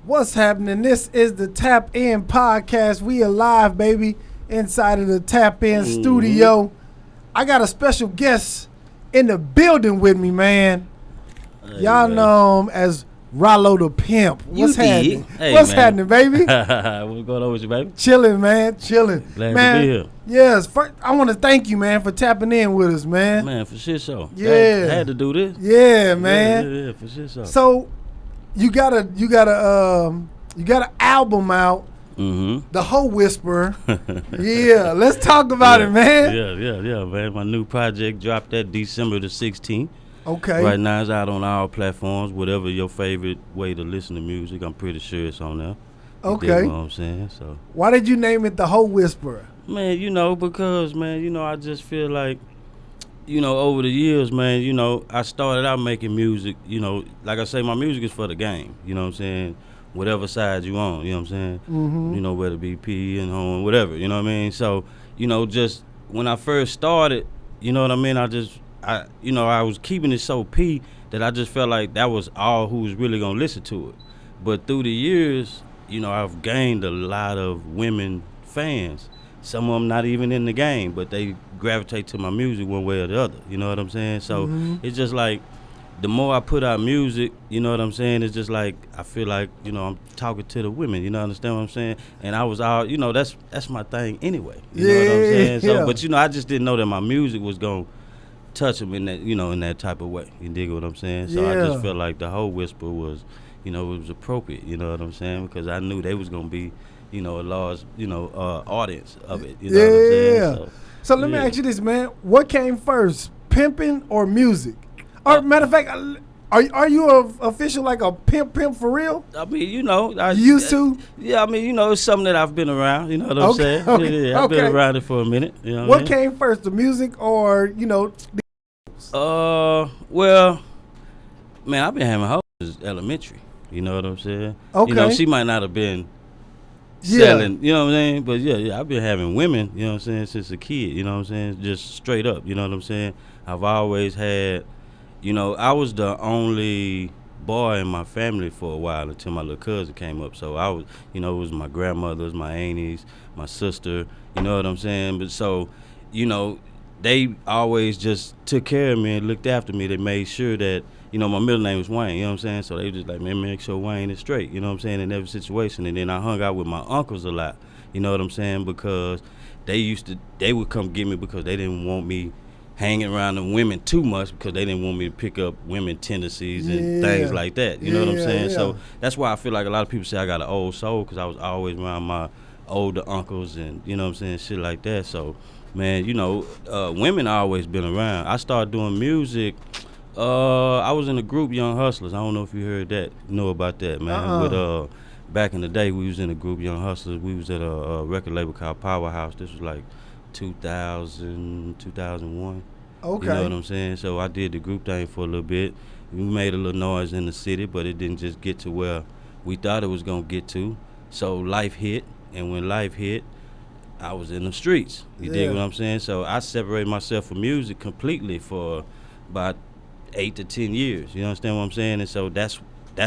What's happening? This is the Tap In podcast. We are live, baby, inside of the Tap In studio. I got a special guest in the building with me, man. Hey, Y'all man. know him as Ralo Tha Pimp. What's happening? Hey, What's man. happening, baby? What's going on with you, baby? Chilling, man. Chilling. Glad man, to be here. Yes. First, I want to thank you, man, for tapping in with us, man. Man, for shit show. Yeah. Had to do this. Yeah, man. Yeah, for shit show. So, you got an album out. Mm-hmm. The Whole Whisperer. Yeah, let's talk about it, man. Yeah, man. My new project dropped that December the 16th. Okay. Right now it's out on all platforms, whatever your favorite way to listen to music. I'm pretty sure it's on there. Okay. You dig what I'm saying? So, why did you name it The Whole Whisperer? man, because, man, I just feel like, over the years, man, I started out making music, like I say, my music is for the game, you know what I'm saying? Whatever side you on, you know what I'm saying? Mm-hmm. Whether it be P and home, whatever, you know what I mean? So, just when I first started, you know what I mean? I was keeping it so P that I just felt like that was all who was really gonna listen to it. But through the years, I've gained a lot of women fans. Some of them not even in the game, but they gravitate to my music one way or the other. You know what I'm saying? So it's just like the more I put out music, you know what I'm saying? It's just like I feel like I'm talking to the women. You understand what I'm saying? And I was all, that's my thing anyway. You know what I'm saying? So, Yeah. but I just didn't know that my music was gonna touch them in that, in that type of way. You dig what I'm saying? So I just felt like the Whole Whisper was, it was appropriate. You know what I'm saying? Because I knew they was gonna be, a large, audience of it. You know what I'm saying? So let me ask you this, man. What came first, pimping or music? Or matter of fact, are you official like a pimp for real? I mean, I used to. Yeah, I mean, it's something that I've been around. You know what I'm saying? Okay, Yeah, I've been around it for a minute. You know what came first, the music or well, man, I've been having hoes since elementary. You know what I'm saying? Okay. She might not have been selling, you know what I'm saying? But yeah, I've been having women, you know what I'm saying, since a kid, you know what I'm saying? Just straight up, you know what I'm saying? I've always had, I was the only boy in my family for a while until my little cousin came up. So I was, it was my grandmothers, my aunties, my sister, you know what I'm saying? But so, they always just took care of me and looked after me. They made sure that, my middle name was Wayne, you know what I'm saying? So they just like, man, make sure Wayne is straight, you know what I'm saying, in every situation. And then I hung out with my uncles a lot, you know what I'm saying? Because they would come get me because they didn't want me hanging around the women too much because they didn't want me to pick up women tendencies and things like that, you know what I'm saying? Yeah. So that's why I feel like a lot of people say I got an old soul because I was always around my older uncles and, you know what I'm saying, shit like that. So, man, women always been around. I started doing music. I was in a group, Young Hustlers. I don't know if you heard that, know about that, man. With back in the day, we was in a group, Young Hustlers. We was at a record label called Powerhouse. This was like 2000, 2001. Okay. You know what I'm saying? So I did the group thing for a little bit. We made a little noise in the city, but it didn't just get to where we thought it was gonna get to. So life hit, and when life hit, I was in the streets. You dig what I'm saying? So I separated myself from music completely for about 8 to 10 years. You understand what I'm saying? And so that's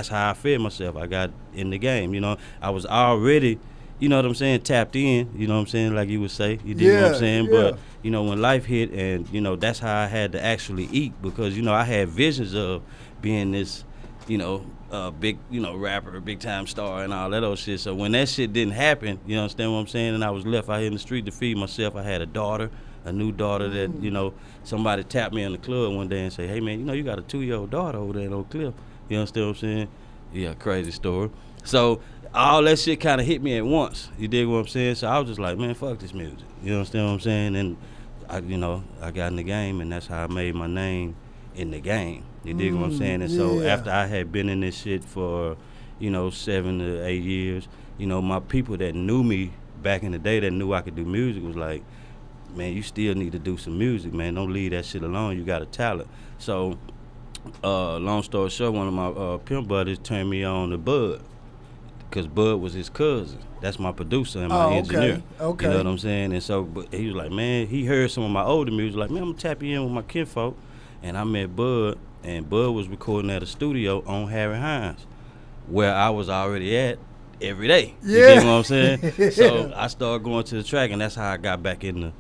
how I feel myself. I got in the game. I was already, you know what I'm saying, tapped in, you know what I'm saying, like you would say. You dig what I'm saying? But, when life hit and, that's how I had to actually eat because, I had visions of being this, big, rapper, big time star and all that old shit. So when that shit didn't happen, you understand what I'm saying, and I was left out here in the street to feed myself, I had a new daughter that, somebody tapped me in the club one day and say, hey man, you got a 2-year-old daughter over there in Oak Cliff. You understand what I'm saying? Yeah, crazy story. So all that shit kind of hit me at once. You dig what I'm saying? So I was just like, man, fuck this music. You understand what I'm saying? And I got in the game, and that's how I made my name in the game. You dig what I'm saying? And so after I had been in this shit for, 7 to 8 years, my people that knew me back in the day that knew I could do music was like, man, you still need to do some music, man. Don't leave that shit alone. You got a talent. So, long story short, one of my pimp buddies turned me on to Bud. Because Bud was his cousin. That's my producer and my engineer. Okay. You know what I'm saying? And so but he was like, man, he heard some of my older music, like, man, I'm going to tap you in with my kinfolk. And I met Bud, and Bud was recording at a studio on Harry Hines. where I was already at every day. You Yeah. get what I'm saying? So I started going to the track, and that's how I got back in the.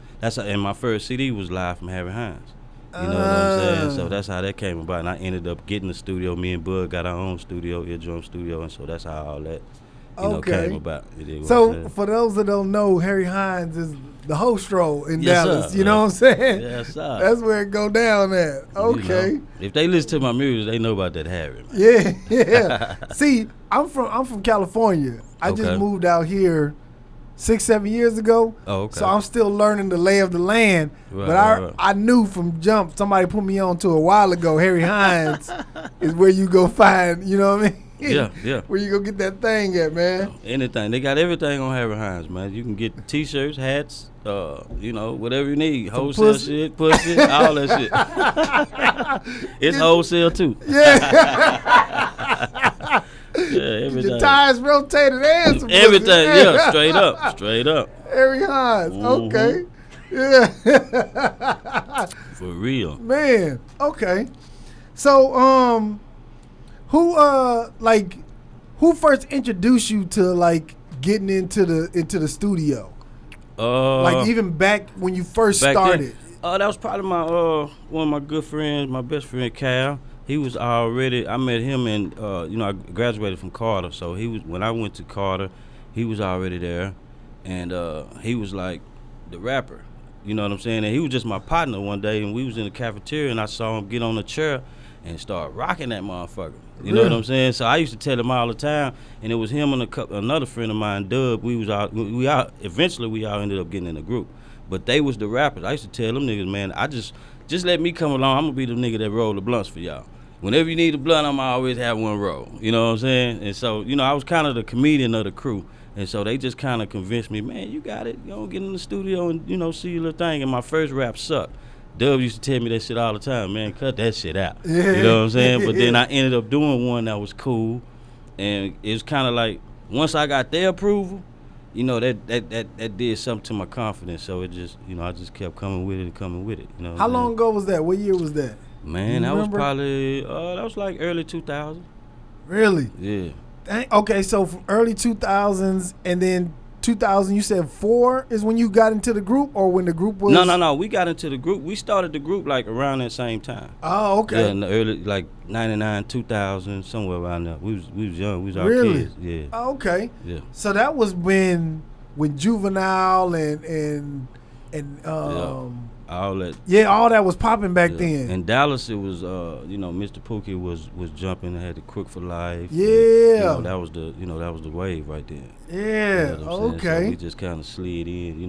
And my first CD was live from Harry Hines. You know what I'm saying? So that's how that came about, and I ended up getting the studio. Me and Bud got our own studio, eardrum studio, and so that's how all that came about. So for those that don't know, Harry Hines is the host role in Dallas. Sir. You know what I'm saying? Yes, sir. That's where it go down at. Okay. You know, if they listen to my music, they know about that Harry. Man. Yeah. See, I'm from California. I just moved out here 6-7 years ago. Oh, okay. So I'm still learning the lay of the land. Right, but I knew from jump, somebody put me on to a while ago, Harry Hines is where you go find, you know what I mean? Yeah. Where you go get that thing at, man? Anything. They got everything on Harry Hines, man. You can get T-shirts, hats, whatever you need. Wholesale shit, pussy, all that shit. It's wholesale too. Yeah. Yeah, everything. Your tires rotated and some everything, pussy. yeah, straight up. Harry Hines, Mm-hmm. okay. Yeah. For real. Man, okay. So, who first introduced you to like getting into the studio? Like even back when you first started. That was probably my one of my good friends, my best friend Cal. He was already. I met him and I graduated from Carter, so he was when I went to Carter, he was already there, and he was like the rapper. You know what I'm saying? And he was just my partner one day, and we was in the cafeteria, and I saw him get on the chair and start rocking that motherfucker. You know what I'm saying? So I used to tell him all the time, and it was him and another friend of mine, Dub. Eventually we all ended up getting in a group, but they was the rappers. I used to tell them niggas, man, just let me come along. I'm gonna be the nigga that roll the blunts for y'all. Whenever you need a blunt, I'm always have one roll. You know what I'm saying? And so, I was kind of the comedian of the crew. And so they just kind of convinced me, man, you got it. Get in the studio and, see your little thing. And my first rap sucked. Dub used to tell me that shit all the time, man, cut that shit out. Yeah. You know what I'm saying? But then I ended up doing one that was cool. And it was kind of like, once I got their approval, that did something to my confidence. So it just, I just kept coming with it. How long ago was that? What year was that? Man, that was probably, that was like early 2000. Really? Yeah. Okay, so from early 2000s and then 2000, you said 4 is when you got into the group, or when the group was? No. We got into the group. We started the group like around that same time. Oh, okay. Yeah, in the early, like 99, 2000, somewhere around there. We was young. We was our really? kids. Yeah. Oh, okay. Yeah. So that was when Juvenile and all that. Yeah, all that was popping back then. In Dallas, it was Mr. Pookie was jumping and had the Crook for Life. Yeah. And, that was the wave right there. Yeah. Okay. So we just kind of slid in. We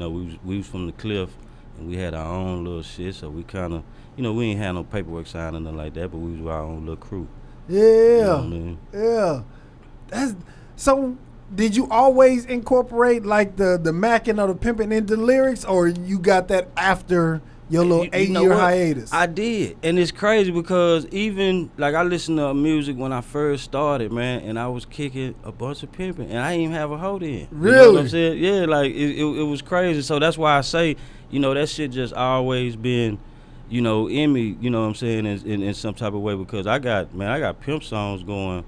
was from the cliff, and we had our own little shit. So we kind of, we ain't had no paperwork signed or nothing like that, but we was our own little crew. Yeah. You know what I mean? Yeah. That's so. Did you always incorporate like the macking or the pimping into the lyrics, or you got that after your little 8-year hiatus? I did, and it's crazy because even like I listened to music when I first started, man, and I was kicking a bunch of pimping, and I didn't even have a hoe then. Really? You know what I'm saying? Yeah, like it was crazy. So that's why I say, that shit just always been, in me. You know what I'm saying? In some type of way, because I got pimp songs going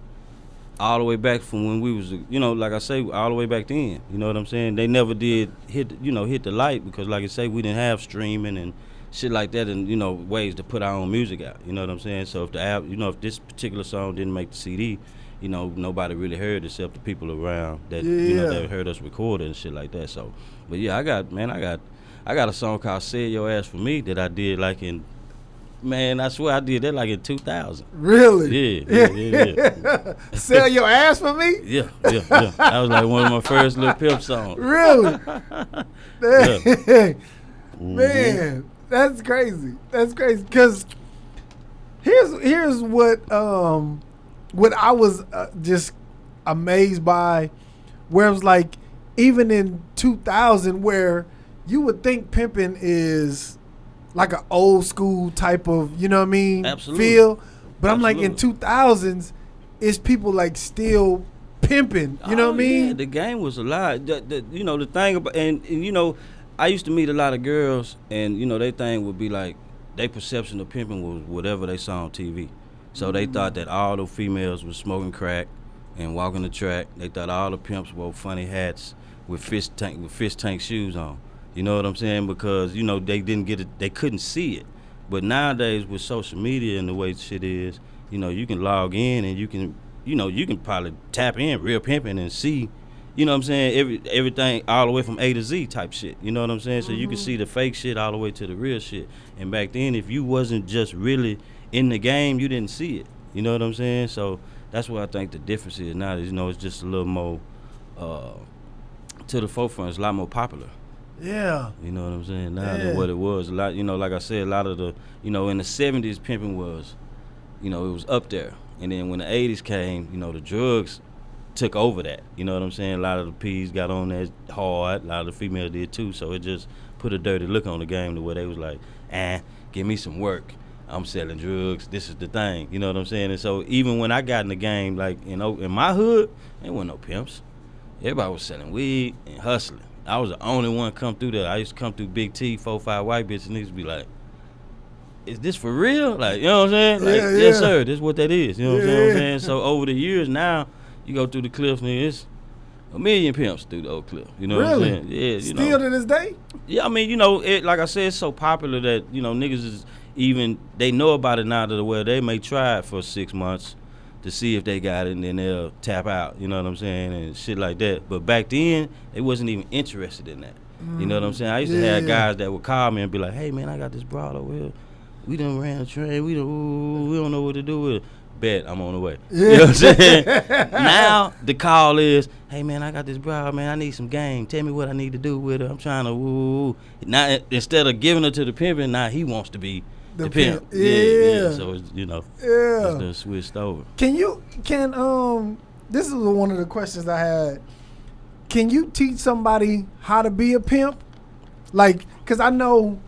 all the way back from when we was, like I say, all the way back then. You know what I'm saying? They never did hit the light because, like I say, we didn't have streaming and shit like that, and ways to put our own music out. You know what I'm saying? So if the app, if this particular song didn't make the CD, nobody really heard it except the people around that that heard us record it and shit like that. So, but yeah, I got a song called "Sell Your Ass for Me" that I did like in. Man, I swear I did that like in 2000. Really? Yeah. Sell your ass for me? Yeah. That was like one of my first little pimp songs. Really? Yeah. Man, that's crazy. That's crazy. Because here's what I was just amazed by, where it was like, even in 2000, where you would think pimping is like an old school type of, Absolutely. feel. But I'm like, in 2000s, it's people like still pimping. You know what I mean? Yeah, the game was alive. The thing about, and I used to meet a lot of girls, and their thing would be like, their perception of pimping was whatever they saw on TV. So they thought that all the females was smoking crack, and walking the track. They thought all the pimps wore funny hats with fish tank shoes on. You know what I'm saying? Because they didn't get it, they couldn't see it. But nowadays with social media and the way shit is, you can log in and you can probably tap in Real Pimping and see, you know what I'm saying, everything all the way from A to Z type shit. You know what I'm saying? So you can see the fake shit all the way to the real shit. And back then, if you wasn't just really in the game, you didn't see it. You know what I'm saying? So that's what I think the difference is now. It's just a little more to the forefront. It's a lot more popular. Yeah. You know what I'm saying? Now than what it was. A lot, like I said, a lot of the, in the 70s, pimping was, it was up there. And then when the 80s came, the drugs took over that. You know what I'm saying? A lot of the P's got on that hard. A lot of the females did too. So it just put a dirty look on the game to where they was like, give me some work. I'm selling drugs. This is the thing. You know what I'm saying? And so even when I got in the game, like, in my hood, there wasn't no pimps. Everybody was selling weed and hustling. I was the only one come through there. I used to come through Big T, 4-5 white bitches, and niggas be like, is this for real? Like, you know what I'm saying? Like, yes, sir, this is what that is. You know what I'm saying? So over the years now, you go through the cliff, nigga, it's a million pimps through the old cliff. You know what I'm saying? Yeah, Still to this day? Yeah, I mean, like I said, it's so popular that, niggas is they know about it now to the where they may try it for 6 months to see if they got it, and then they'll tap out, you know what I'm saying, and shit like that. But back then, they wasn't even interested in that. You know what I'm saying? I used to have guys that would call me and be like, hey, man, I got this broad over here. We done ran a train. We don't know what to do with it. Bet, I'm on the way. You know what I'm saying? Now, the call is, hey, man, I got this broad, man. I need some game. Tell me what I need to do with her. I'm trying to Now, instead of giving her to the pimping, now he wants to be the pimp. Yeah. So it's, it's done switched over. This is one of the questions I had. Can you teach somebody how to be a pimp? Like, cause I know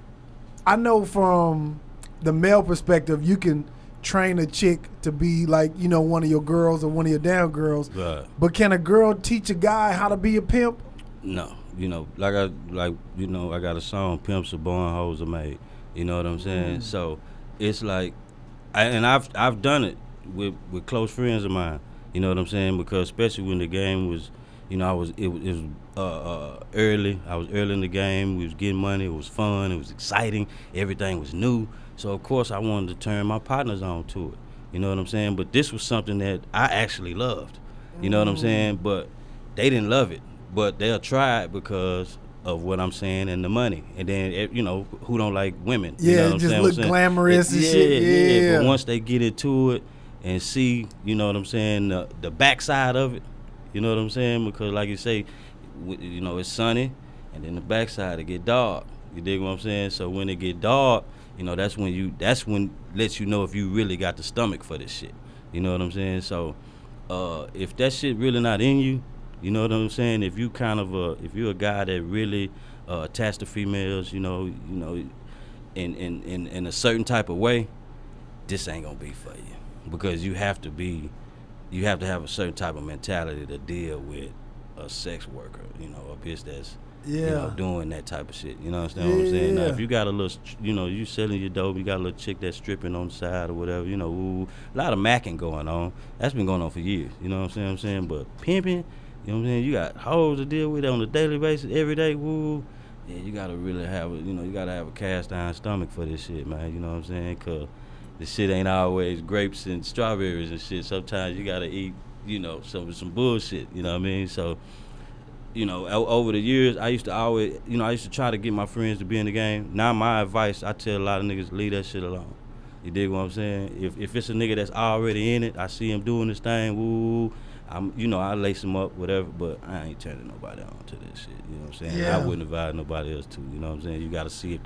from the male perspective, you can train a chick to be like, one of your girls or one of your damn girls. Right. But can a girl teach a guy how to be a pimp? No. I got a song, Pimps are born, hoes are made. You know what I'm saying? So it's like, I've done it with close friends of mine. You know what I'm saying? Because especially when the game was, it was early. I was early in the game. We was getting money. It was fun. It was exciting. Everything was new. So of course I wanted to turn my partners on to it. You know what I'm saying? But this was something that I actually loved. You know what I'm saying? But they didn't love it. But they'll try it because of what I'm saying and the money. And then, who don't like women? Yeah, you know what I'm just saying? look glamorous and shit. Yeah. But once they get into it and see, you know what I'm saying, the backside of it, you know what I'm saying? Because like you say, it's sunny, and then the backside it get dark. You dig what I'm saying? So when it get dark, that's when lets you know if you really got the stomach for this shit. You know what I'm saying? So if that shit really not in you, you know what I'm saying? If you if you're a guy that really attached to females, in a certain type of way, this ain't gonna be for you, because you have to have a certain type of mentality to deal with a sex worker, a bitch that's doing that type of shit. You know what I'm saying? Now, if you got a little, you selling your dope, you got a little chick that's stripping on the side or whatever, a lot of macking going on. That's been going on for years. You know what I'm saying? But pimping, you know what I'm saying? You got hoes to deal with on a daily basis, every day. Woo. Yeah, you gotta really have you gotta have a cast iron stomach for this shit, man. You know what I'm saying? Cause the shit ain't always grapes and strawberries and shit. Sometimes you gotta eat, some bullshit. You know what I mean? So, over the years, I used to try to get my friends to be in the game. Now my advice, I tell a lot of niggas, leave that shit alone. You dig what I'm saying? If it's a nigga that's already in it, I see him doing this thing, woo, I lace him up, whatever, but I ain't turning nobody on to this shit. You know what I'm saying? Yeah. I wouldn't advise nobody else to. You know what I'm saying? You got to see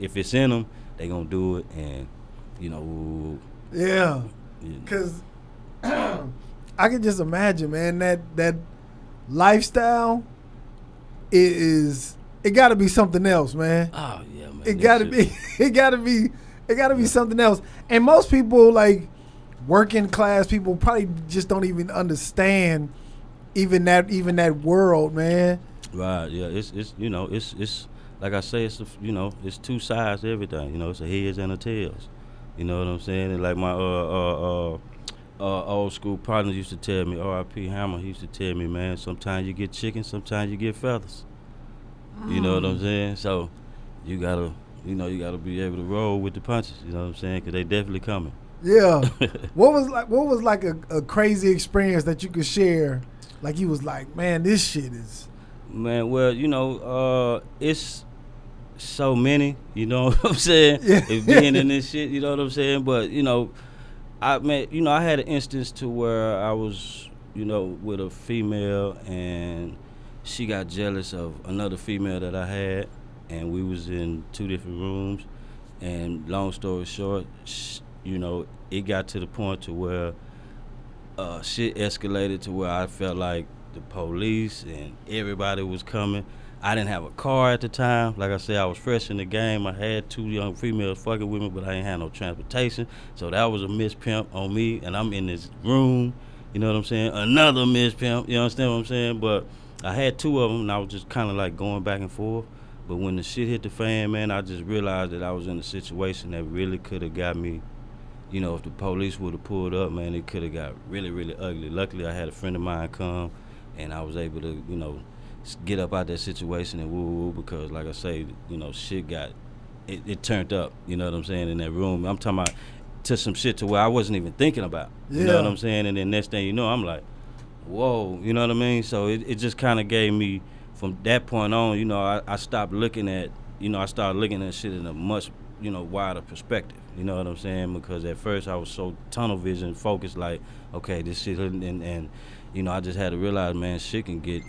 if it's in them, they gonna do it, and Yeah, because I can just imagine, man, that lifestyle it got to be something else, man. Oh yeah, man. It got to be something else. And most people, like working class people, probably just don't even understand even that world, man. Right. Yeah. It's like I say, it's two sides to everything. It's a heads and a tails. You know what I'm saying? And like my old school partners used to tell me, R.I.P. Hammer, he used to tell me, man, sometimes you get chicken, sometimes you get feathers. You know what I'm saying? So you gotta be able to roll with the punches. You know what I'm saying? Because they definitely coming. Yeah. What was like a crazy experience that you could share? Like you was like, man, this shit is. Man, well, it's so many. You know what I'm saying? Yeah. If being in this shit, you know what I'm saying? But I had an instance to where I was, with a female, and she got jealous of another female that I had, and we was in 2 different rooms. And long story short, it got to the point to where shit escalated to where I felt like the police and everybody was coming. I didn't have a car at the time. Like I said, I was fresh in the game. I had 2 young females fucking with me, but I ain't had no transportation. So that was a miss pimp on me, and I'm in this room, you know what I'm saying? Another miss pimp, you understand what I'm saying? But I had 2 of them, and I was just kind of like going back and forth. But when the shit hit the fan, man, I just realized that I was in a situation that really could have got me, if the police would have pulled up, man, it could have got really, really ugly. Luckily, I had a friend of mine come, and I was able to, get up out that situation and woo, because, like I say, shit got, it turned up, you know what I'm saying, in that room. I'm talking about to some shit to where I wasn't even thinking about, you know what I'm saying? And then next thing you know, I'm like, whoa, you know what I mean? So it just kind of gave me, from that point on, I stopped looking at, I started looking at shit in a much, wider perspective. You know what I'm saying? Because at first I was so tunnel vision focused, like, okay, this shit, and I just had to realize, man, shit can get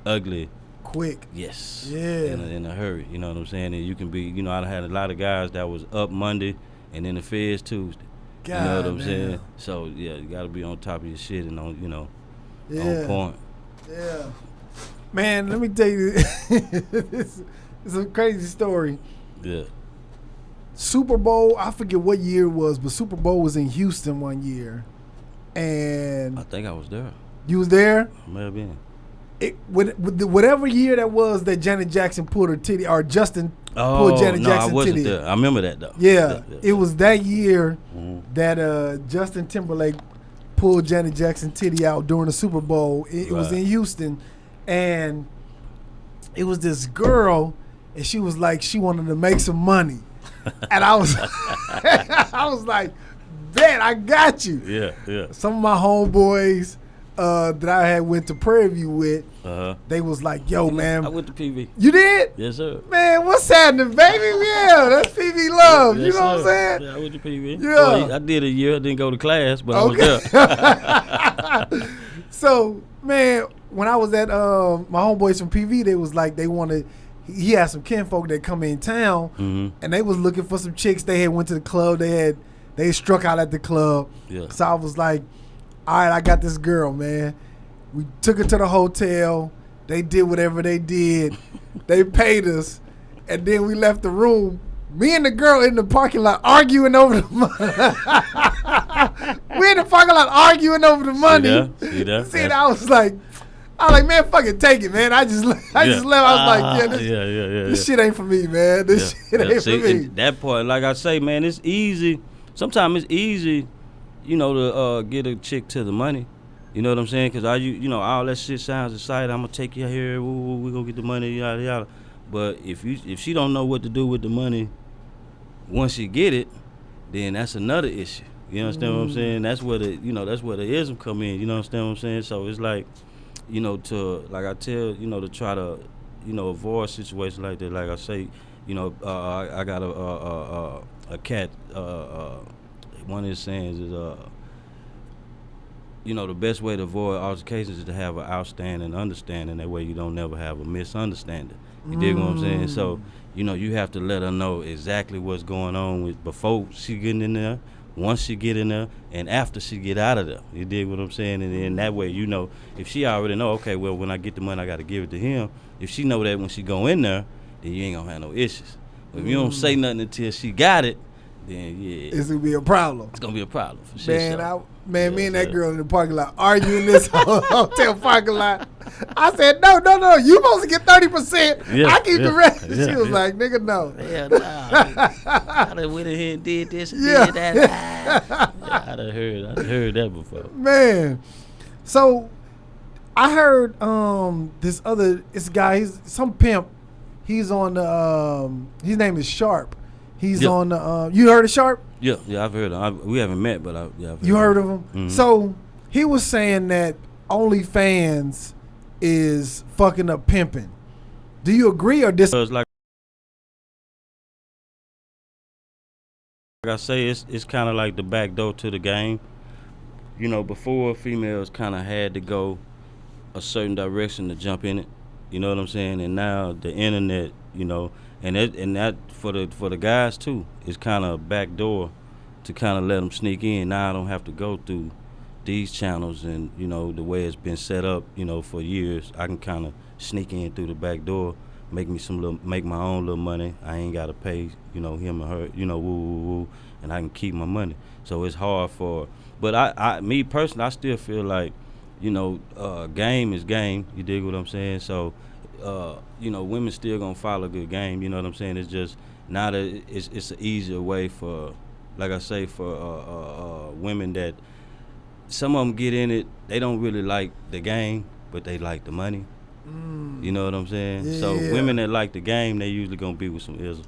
ugly quick. Yes. Yeah. In a hurry. You know what I'm saying? And you can be, I had a lot of guys that was up Monday and in the feds Tuesday. God, you know what I'm man. saying? So yeah, you gotta be on top of your shit and on, yeah. on point. Yeah. Man, let me tell you, it's a crazy story. Yeah. Super Bowl, I forget what year it was, but Super Bowl was in Houston one year. And I think I was there. You was there? I may have been. Whatever year that was that Janet Jackson pulled her titty, or Justin pulled Janet Jackson titty. I wasn't there. I remember that though. Yeah. It was that year that Justin Timberlake pulled Janet Jackson titty out during the Super Bowl. It was in Houston, and it was this girl, and she was like, she wanted to make some money. And I was I was like, bet, I got you. Yeah. Some of my homeboys that I had went to Prairie View with, they was like, yo, man. I went to PV. You did? Yes, sir. Man, what's happening, baby? Yeah, that's PV love. Yes, you know what I'm saying? Yeah, I went to PV. Yeah. Well, I did a year. I didn't go to class, but I was there. So, man, when I was at my homeboys from PV, they was like, they wanted, he had some kinfolk that come in town, and they was looking for some chicks. They had went to the club. They struck out at the club. Yeah. So I was like, all right, I got this girl, man. We took her to the hotel. They did whatever they did. They paid us. And then we left the room. Me and the girl in the parking lot arguing over the money. We in the parking lot arguing over the money. See, I was like, man, fuck it, take it, man. I just left. I was like, this shit ain't for me, man. This shit ain't for me. That part, like I say, man, it's easy. Sometimes it's easy, to get a chick to the money. You know what I'm saying? Because all that shit sounds exciting. I'm gonna take you here. We gonna get the money, yada yada. But if she don't know what to do with the money, once she get it, then that's another issue. You understand what I'm saying? That's where the ism come in. You know understand what I'm saying? So it's like, to like I tell, to try to, avoid situations like that. Like I say, I got a cat. One of his sayings is, the best way to avoid altercations is to have an outstanding understanding. That way you don't never have a misunderstanding. You dig what I'm saying? So, you have to let her know exactly what's going on before she getting in there, once she get in there, and after she get out of there. You dig what I'm saying? And then that way, if she already know, okay, well, when I get the money, I got to give it to him. If she know that when she go in there, then you ain't going to have no issues. But if you don't say nothing until she got it, then it's gonna be a problem. It's gonna be a problem for sure. Man, me and that girl in the parking lot arguing this hotel parking lot. I said, no, you supposed to get 30%. I keep the rest. She was like, nigga, no. Hell no. I done went ahead and did this and did that. Yeah, I done heard that before. Man, so I heard this guy, he's some pimp. He's on the his name is Sharp. He's on the you heard of Sharp? Yeah, I've heard of him. We haven't met, but I've you heard of him. Mm-hmm. So he was saying that OnlyFans is fucking up pimping. Do you agree or disagree? Like I say, it's kind of like the back door to the game. You know, before females kind of had to go a certain direction to jump in it. You know what I'm saying? And now the internet, you know, and that for the guys too, is kind of a back door to kind of let them sneak in. Now I don't have to go through these channels and, you know, the way it's been set up, you know, for years. I can kind of sneak in through the back door, make my own little money. I ain't got to pay, you know, him or her, you know, woo, and I can keep my money. So it's hard but me personally, I still feel like, you know, game is game. You dig what I'm saying? So, you know, women still gonna follow good game. You know what I'm saying? It's just now that it's an easier way for, like I say, for women that some of them get in it. They don't really like the game, but they like the money. You know what I'm saying? Yeah. So women that like the game, they usually gonna be with some ism.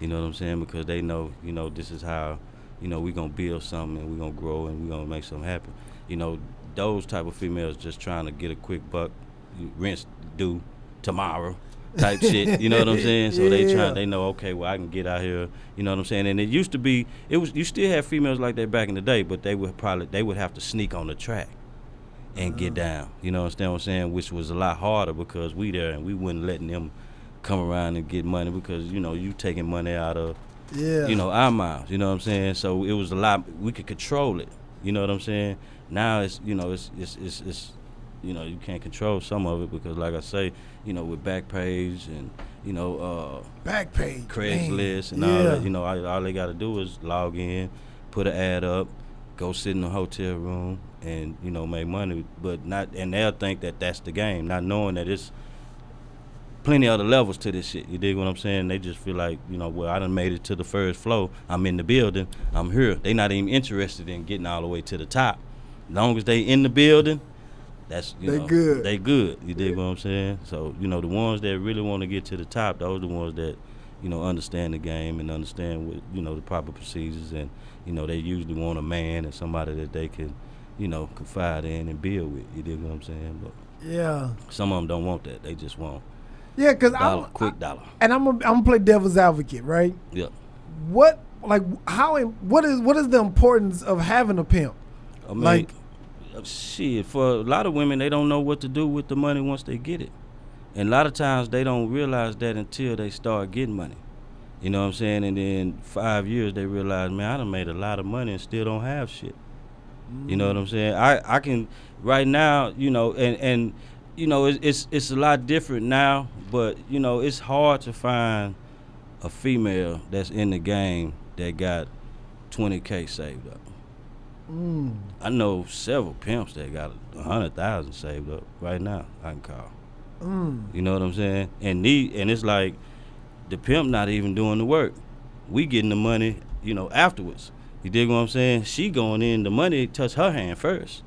You know what I'm saying? Because they know, you know, this is how, you know, we gonna build something and we gonna grow and we gonna make something happen. You know, those type of females just trying to get a quick buck, rinse, do tomorrow type shit. You know what I'm saying? So they know, okay, well I can get out here. You know what I'm saying? And it used to be, you still have females like that back in the day, but they would have to sneak on the track and get down. You know what I'm saying? Which was a lot harder because we there and we wasn't letting them come around and get money because, you know, you taking money out of, you know, our mouths. You know what I'm saying? So it was a lot, we could control it. You know what I'm saying? Now it's, you know, it's you know, you can't control some of it because, like I say, you know, with Backpage and, you know, Backpage, Craigslist and all that, you know, all they got to do is log in, put an ad up, go sit in a hotel room and, you know, make money, and they'll think that that's the game, not knowing that it's plenty other levels to this shit. You dig what I'm saying? They just feel like, you know, well, I done made it to the first floor. I'm in the building. I'm here. They not even interested in getting all the way to the top. As long as they in the building, that's, you know, good. They good. You dig what I'm saying? So, you know, the ones that really want to get to the top, those are the ones that, you know, understand the game and understand what, you know, the proper procedures, and, you know, they usually want a man and somebody that they can, you know, confide in and build with. You dig what I'm saying? But some of them don't want that. They just want quick dollar. And I'm gonna play devil's advocate, right? Yeah. What is the importance of having a pimp? I mean, shit, for a lot of women, they don't know what to do with the money once they get it. And a lot of times they don't realize that until they start getting money. You know what I'm saying? And then 5 years they realize, man, I done made a lot of money and still don't have shit. You know what I'm saying? I can right now, you know, and you know, it's a lot different now, but, you know, it's hard to find a female that's in the game that got $20K saved up. I know several pimps that got 100,000 saved up right now. I can call. You know what I'm saying? And it's like the pimp not even doing the work. We getting the money, you know, afterwards. You dig what I'm saying? She going in, the money touch her hand first.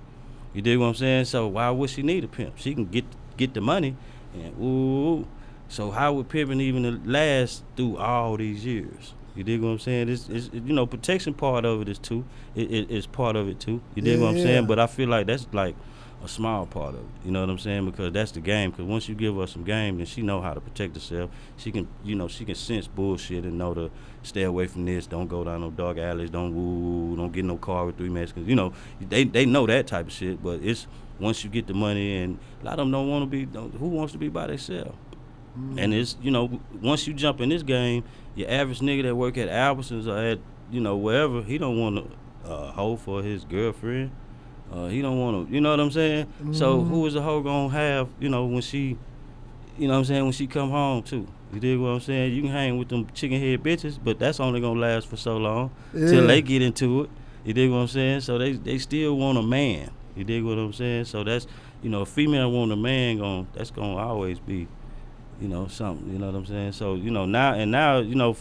You dig what I'm saying? So why would she need a pimp? She can get the money, and ooh. So how would pimping even last through all these years? You dig what I'm saying? It's you know, protection part of it is too. It's part of it too. You dig what I'm saying? But I feel like that's like a small part of it. You know what I'm saying? Because that's the game. Because once you give her some game, then she know how to protect herself. She can, you know, she can sense bullshit and know to stay away from this. Don't go down no dark alleys. Don't get no car with 3 minutes. Cause, you know, they know that type of shit. But it's once you get the money, and a lot of them don't want to be. Who wants to be by themselves? And it's, you know, once you jump in this game, your average nigga that work at Albertsons or at, you know, wherever, he don't want to hoe for his girlfriend. He don't want to, you know what I'm saying? So who is a hoe gonna have, you know, when she, you know what I'm saying, when she come home too? You dig what I'm saying? You can hang with them chicken head bitches, but that's only gonna last for so long till they get into it. You dig what I'm saying? So they still want a man. You dig what I'm saying? So that's, you know, a female want a man, that's gonna always be, you know, something. You know what I'm saying? So, you know, now, you know,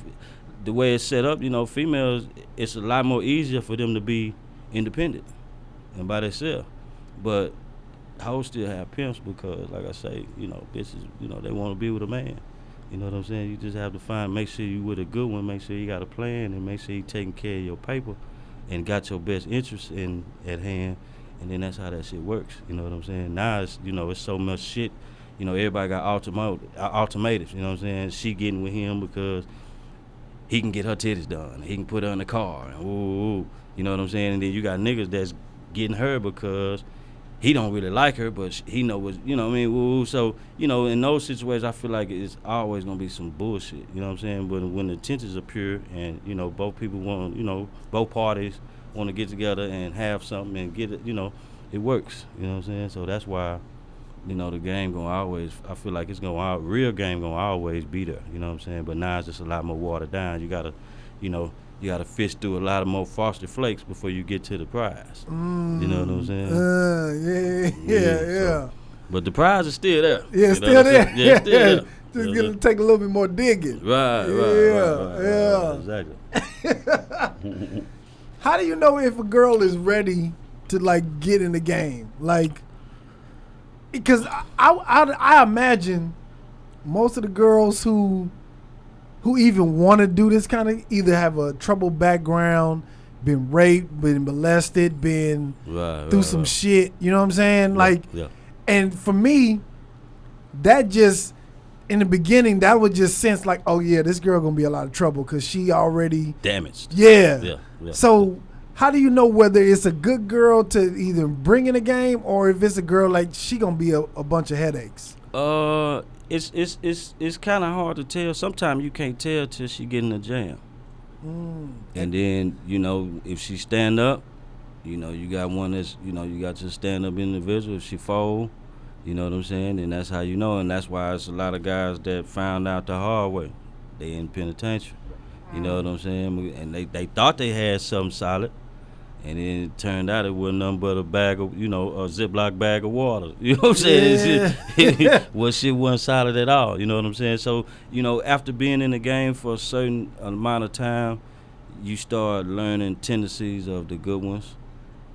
the way it's set up, females, it's a lot more easier for them to be independent and by themselves. But hoes still have pimps because, like I say, bitches, they want to be with a man. You know what I'm saying? You just have to make sure you with a good one, make sure you got a plan, and make sure you taking care of your paper and got your best interests at hand, and then that's how that shit works. You know what I'm saying? Now it's, it's so much shit. Everybody got ultimatums, you know what I'm saying? She getting with him because he can get her titties done. He can put her in the car, and ooh, you know what I'm saying? And then you got niggas that's getting her because he don't really like her, but he know what, you know what I mean? Ooh, so, in those situations, I feel like it's always going to be some bullshit, you know what I'm saying? But when the intentions are pure and, both people want, both parties want to get together and have something and get it, it works, you know what I'm saying? So that's why, the game going to always, I feel like real game going to always be there, you know what I'm saying? But now it's just a lot more watered down. You got to, you got to fish through a lot of more Frosted Flakes before you get to the prize. You know what I'm saying? Yeah. So, but the prize is still there. Yeah, it's still there. Yeah, it's still there. Just gonna take a little bit more digging. Right, exactly. How do you know if a girl is ready to like get in the game? Like, because I imagine most of the girls who even want to do this kind of either have a troubled background, been raped, been molested, been through some shit. You know what I'm saying? Yeah. And for me, that just in the beginning, that would just sense like, oh yeah, this girl gonna be a lot of trouble because she already damaged. Yeah. So how do you know whether it's a good girl to either bring in a game or if it's a girl like she gonna be a bunch of headaches? It's kind of hard to tell. Sometimes you can't tell till she get in a jam. And then, if she stand up, you got one that's, you got your stand up individual. If she fold, you know what I'm saying? And that's how you know. And that's why it's a lot of guys that found out the hard way. They in penitentiary. You know what I'm saying? And they thought they had something solid. And then it turned out it wasn't nothing but a bag of, a Ziploc bag of water. You know what I'm saying? Yeah. Well, shit wasn't solid at all. You know what I'm saying? So, after being in the game for a certain amount of time, you start learning tendencies of the good ones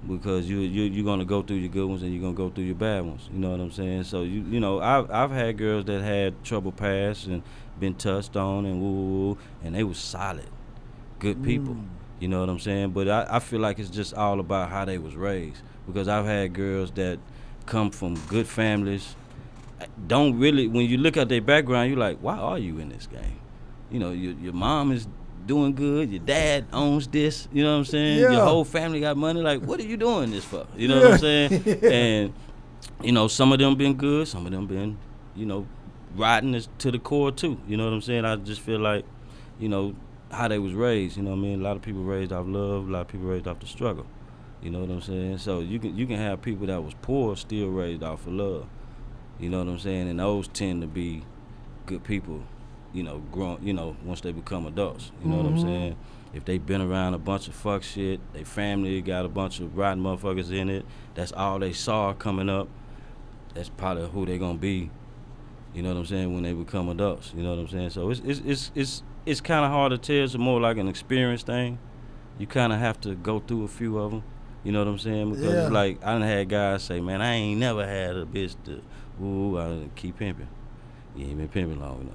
because you're going to go through your good ones and you're going to go through your bad ones. You know what I'm saying? So, I've had girls that had trouble past and been touched on and they was solid, good people. You know what I'm saying? But I feel like it's just all about how they was raised. Because I've had girls that come from good families, don't really, when you look at their background, you're like, why are you in this game? Your mom is doing good, your dad owns this, you know what I'm saying? Yeah. Your whole family got money, like, what are you doing this for? You know what I'm saying? And, some of them been good, some of them been, riding this to the core too. You know what I'm saying? I just feel like, how they was raised, you know what I mean? A lot of people raised off love, a lot of people raised off the struggle. You know what I'm saying? So you can have people that was poor still raised off of love. You know what I'm saying? And those tend to be good people, grown, once they become adults. You know what I'm saying? If they been around a bunch of fuck shit, they family got a bunch of rotten motherfuckers in it, that's all they saw coming up, that's probably who they gonna be, you know what I'm saying, when they become adults. You know what I'm saying? So it's kind of hard to tell. It's more like an experience thing. You kind of have to go through a few of them. You know what I'm saying? Because it's like, I done had guys say, man, I ain't never had a bitch to, I keep pimping. You ain't been pimping long enough.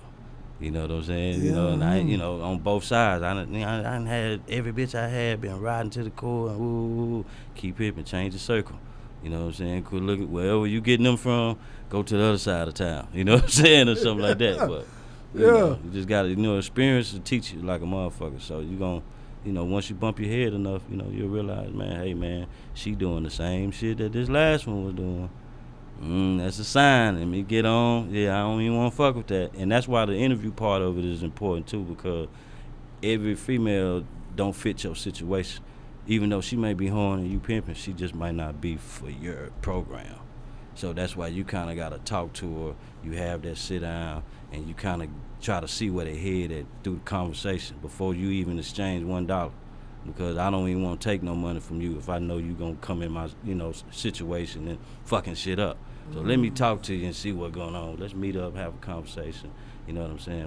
You know what I'm saying? Yeah. And I, on both sides, I done had every bitch I had been riding to the core and keep pimping, change the circle. You know what I'm saying? Quit looking, wherever you getting them from, go to the other side of town. You know what I'm saying? Or something like that. But you just got to, experience to teach you like a motherfucker. So you going to, once you bump your head enough, you'll realize, man, hey, man, she doing the same shit that this last one was doing. That's a sign. Let me get on. Yeah, I don't even want to fuck with that. And that's why the interview part of it is important, too, because every female don't fit your situation. Even though she may be horny and you pimping, she just might not be for your program. So that's why you kind of got to talk to her. You have that sit down, and you kind of try to see where they head at through the conversation before you even exchange $1. Because I don't even want to take no money from you if I know you going to come in my, situation and fucking shit up. So let me talk to you and see what's going on. Let's meet up, have a conversation. You know what I'm saying?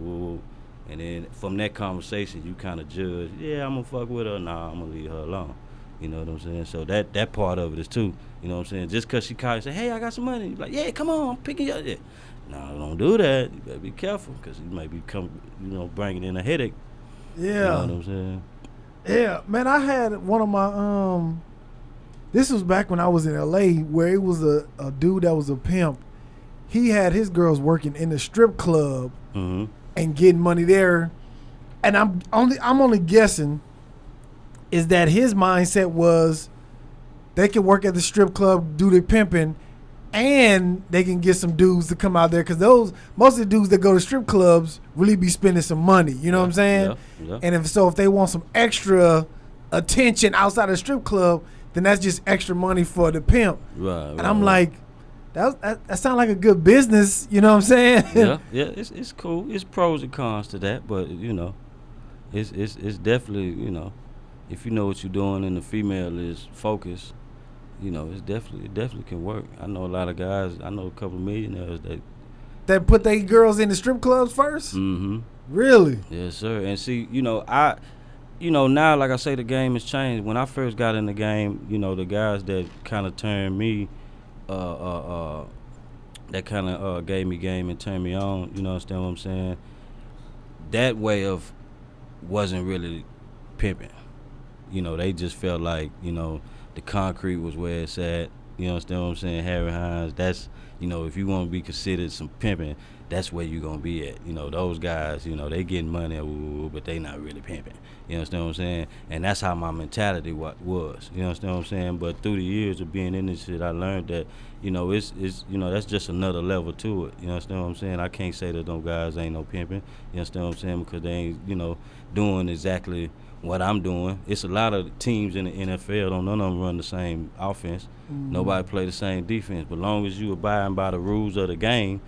Woo. And then from that conversation, you kind of judge, yeah, I'm going to fuck with her. Nah, I'm going to leave her alone. You know what I'm saying? So that part of it is too. You know what I'm saying? Just because she called and say, hey, I got some money. You're like, yeah, come on, I'm picking you up. Yeah. No, don't do that. You better be careful because you might be bringing in a headache. Yeah. You know what I'm saying? Yeah, man, I had one of my, this was back when I was in LA where it was a dude that was a pimp. He had his girls working in the strip club and getting money there. And I'm only guessing is that his mindset was they can work at the strip club, do their pimping, and they can get some dudes to come out there because most of the dudes that go to strip clubs really be spending some money. You know what I'm saying? Yeah. And if they want some extra attention outside of the strip club, then that's just extra money for the pimp. Right. And I'm like, that sounds like a good business. You know what I'm saying? Yeah. It's cool. It's pros and cons to that, but it's definitely if you know what you're doing and the female is focused. It definitely can work. I know a lot of guys. I know a couple of millionaires that put their girls in the strip clubs first. Mm-hmm. Really? Yes, sir. And see, now, like I say, the game has changed. When I first got in the game, the guys that kind of turned me, that kind of gave me game and turned me on. You understand what I'm saying? That way of wasn't really pimping. They just felt like the concrete was where it's at. You understand what I'm saying? Harry Hines, that's, if you want to be considered some pimping, that's where you going to be at. Those guys, they getting money, but they not really pimping. You understand what I'm saying? And that's how my mentality was. You understand what I'm saying? But through the years of being in this shit, I learned that, it's that's just another level to it. You understand what I'm saying? I can't say that those guys ain't no pimping. You understand what I'm saying? Because they ain't, doing exactly what I'm doing. It's a lot of teams in the NFL, none of them run the same offense. Mm-hmm. Nobody play the same defense. But long as you abiding by the rules of the game,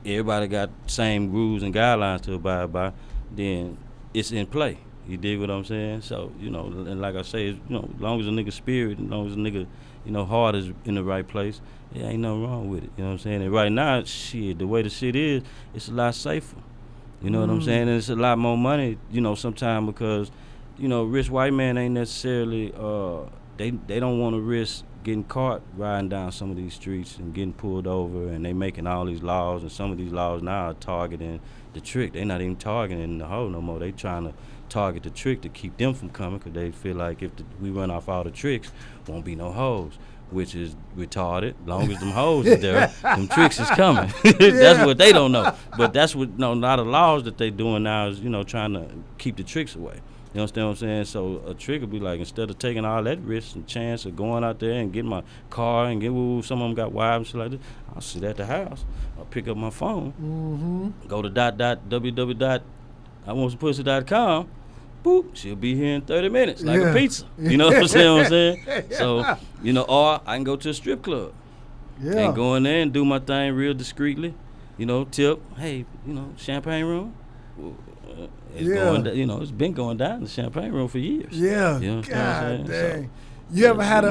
everybody got the same rules and guidelines to abide by, then it's in play. You dig what I'm saying? So, and like I say, as long as a nigga spirit, as long as a nigga, heart is in the right place, there ain't nothing wrong with it. You know what I'm saying? And right now, shit, the way the shit is, it's a lot safer. You know what I'm saying? And it's a lot more money, sometimes because, rich white man ain't necessarily, they don't want to risk getting caught riding down some of these streets and getting pulled over, and they making all these laws, and some of these laws now are targeting the trick. They not even targeting the hoe no more. They trying to target the trick to keep them from coming because they feel like if we run off all the tricks, won't be no hoes. Which is retarded. Long as them hoes is there, them tricks is coming. That's what they don't know. But that's what a lot of laws that they doing now is, trying to keep the tricks away. You understand what I'm saying? So a trick would be like, instead of taking all that risk and chance of going out there and getting my car and some of them got wives and shit like this, I'll sit at the house. I'll pick up my phone, go to www.iwantsompussy.com. Boop, she'll be here in 30 minutes, like a pizza. You know what I'm saying? So, or I can go to a strip club and go in there and do my thing real discreetly. Tip, hey, champagne room. It's going, it's been going down in the champagne room for years. Yeah. You know God dang. So, you ever had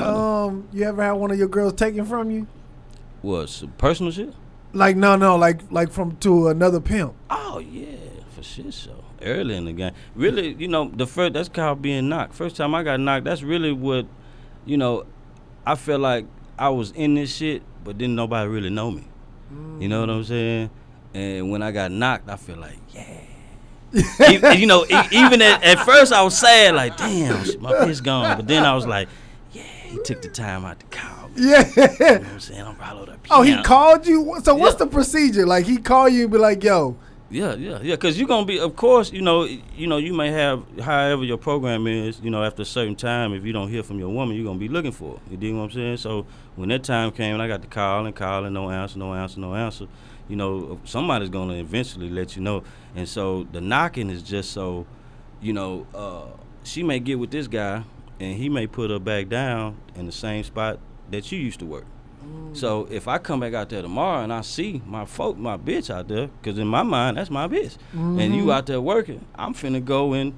one of your girls taken from you? What, some personal shit? Like like from to another pimp. Oh yeah, for shit show. Early in the game, really, that's called being knocked. First time I got knocked, that's really what, I felt like I was in this shit, but didn't nobody really know me. You know what I'm saying? And when I got knocked, I feel like, yeah. Even at first I was sad, like, damn, my bitch gone. But then I was like, yeah, he took the time out to call me. Yeah. You know what I'm saying? I'm Ralo Tha Pimp. Oh, he called you? So what's the procedure? Like, he call you and be like, yo. Yeah. Because you're gonna be, of course, you may have however your program is. After a certain time, if you don't hear from your woman, you're gonna be looking for her. You dig what I'm saying? So when that time came, and I got to call and no answer. Somebody's gonna eventually let you know. And so the knocking is just so, she may get with this guy, and he may put her back down in the same spot that you used to work. So if I come back out there tomorrow and I see my bitch out there, because in my mind, that's my bitch, and you out there working, I'm finna go and,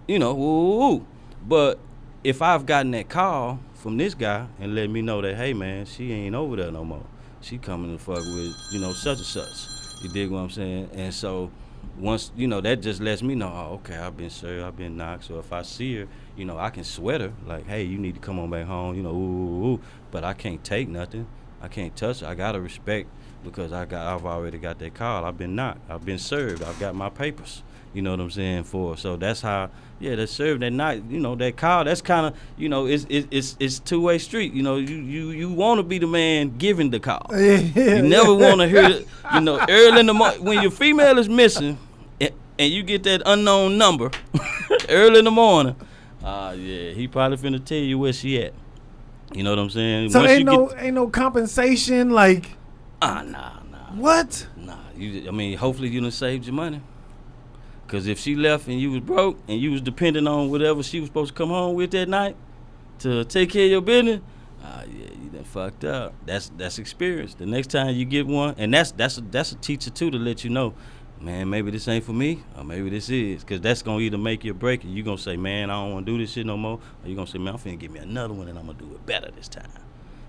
woo. But if I've gotten that call from this guy and let me know that, hey, man, she ain't over there no more. She coming to fuck with, such and such. You dig what I'm saying? And so once, you know, that just lets me know, oh, okay, I've been served, I've been knocked. So if I see her, you know, I can sweat her, like, hey, you need to come on back home, you know, ooh. But I can't take nothing. I can't touch her. I gotta respect because I've already got that call. I've been knocked. I've been served. I've got my papers. You know what I'm saying? For so that's how, yeah, that served that night. You know, that call. That's kind of, you know, it's two-way street. You know, you want to be the man giving the call. You never want to hear, you know, early in the morning when your female is missing, and you get that unknown number early in the morning. Yeah, he probably finna tell you where she at. You know what I'm saying? So ain't no compensation, like. Nah. What? Nah, I mean, hopefully you done saved your money. Cause if she left and you was broke and you was depending on whatever she was supposed to come home with that night to take care of your business, yeah, you done fucked up. That's experience. The next time you get one, and that's a teacher too to let you know, man, maybe this ain't for me, or maybe this is. Cause that's gonna either make you or break it. You gonna say, man, I don't wanna do this shit no more, or you gonna say, man, I'm finna give me another one and I'm gonna do it better this time.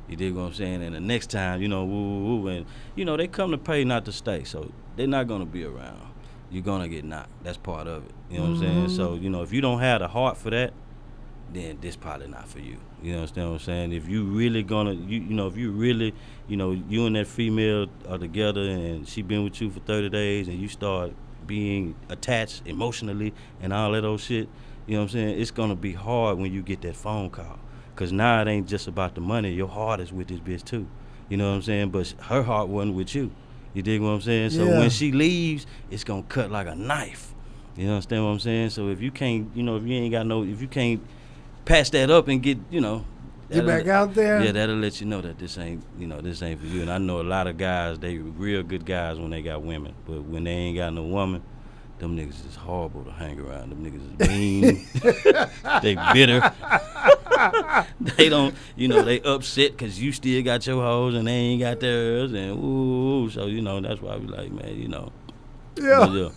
You dig what I'm saying? And the next time, you know, woo, and you know, they come to pay, not to stay, so they're not gonna be around. You're gonna get knocked. That's part of it. You know what I'm saying? So, you know, if you don't have the heart for that, then this probably not for you. You understand what I'm saying? If you really gonna, you know, if you really, you know, you and that female are together and she been with you for 30 days and you start being attached emotionally and all that old shit, you know what I'm saying? It's gonna be hard when you get that phone call. Cause now it ain't just about the money. Your heart is with this bitch too. You know what I'm saying? But her heart wasn't with you. You dig what I'm saying? So when she leaves, it's gonna cut like a knife. You understand what I'm saying? So if you can't, you know, if you can't patch that up and get, you know, get back out there. Yeah, that'll let you know that this ain't for you. And I know a lot of guys, they real good guys when they got women, but when they ain't got no woman, them niggas is horrible to hang around. Them niggas is mean. They bitter. They don't, you know, they upset because you still got your hoes and they ain't got theirs. And ooh, so, you know, that's why we like, man, you know. Yeah.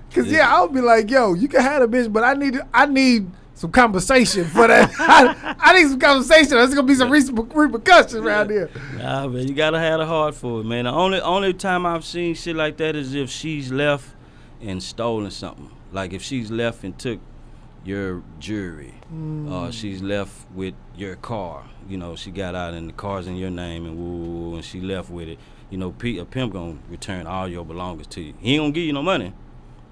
Because, I would be like, yo, you can have a bitch, but I need some compensation for that. I need some compensation. There's going to be some repercussions around here. Nah, man, you got to have a heart for it, man. The only time I've seen shit like that is if she's left and stolen something. Like if she's left and took your jewelry, or she's left with your car. You know, she got out and the car's in your name and woo, and she left with it. You know, a pimp gonna return all your belongings to you. He ain't gonna give you no money.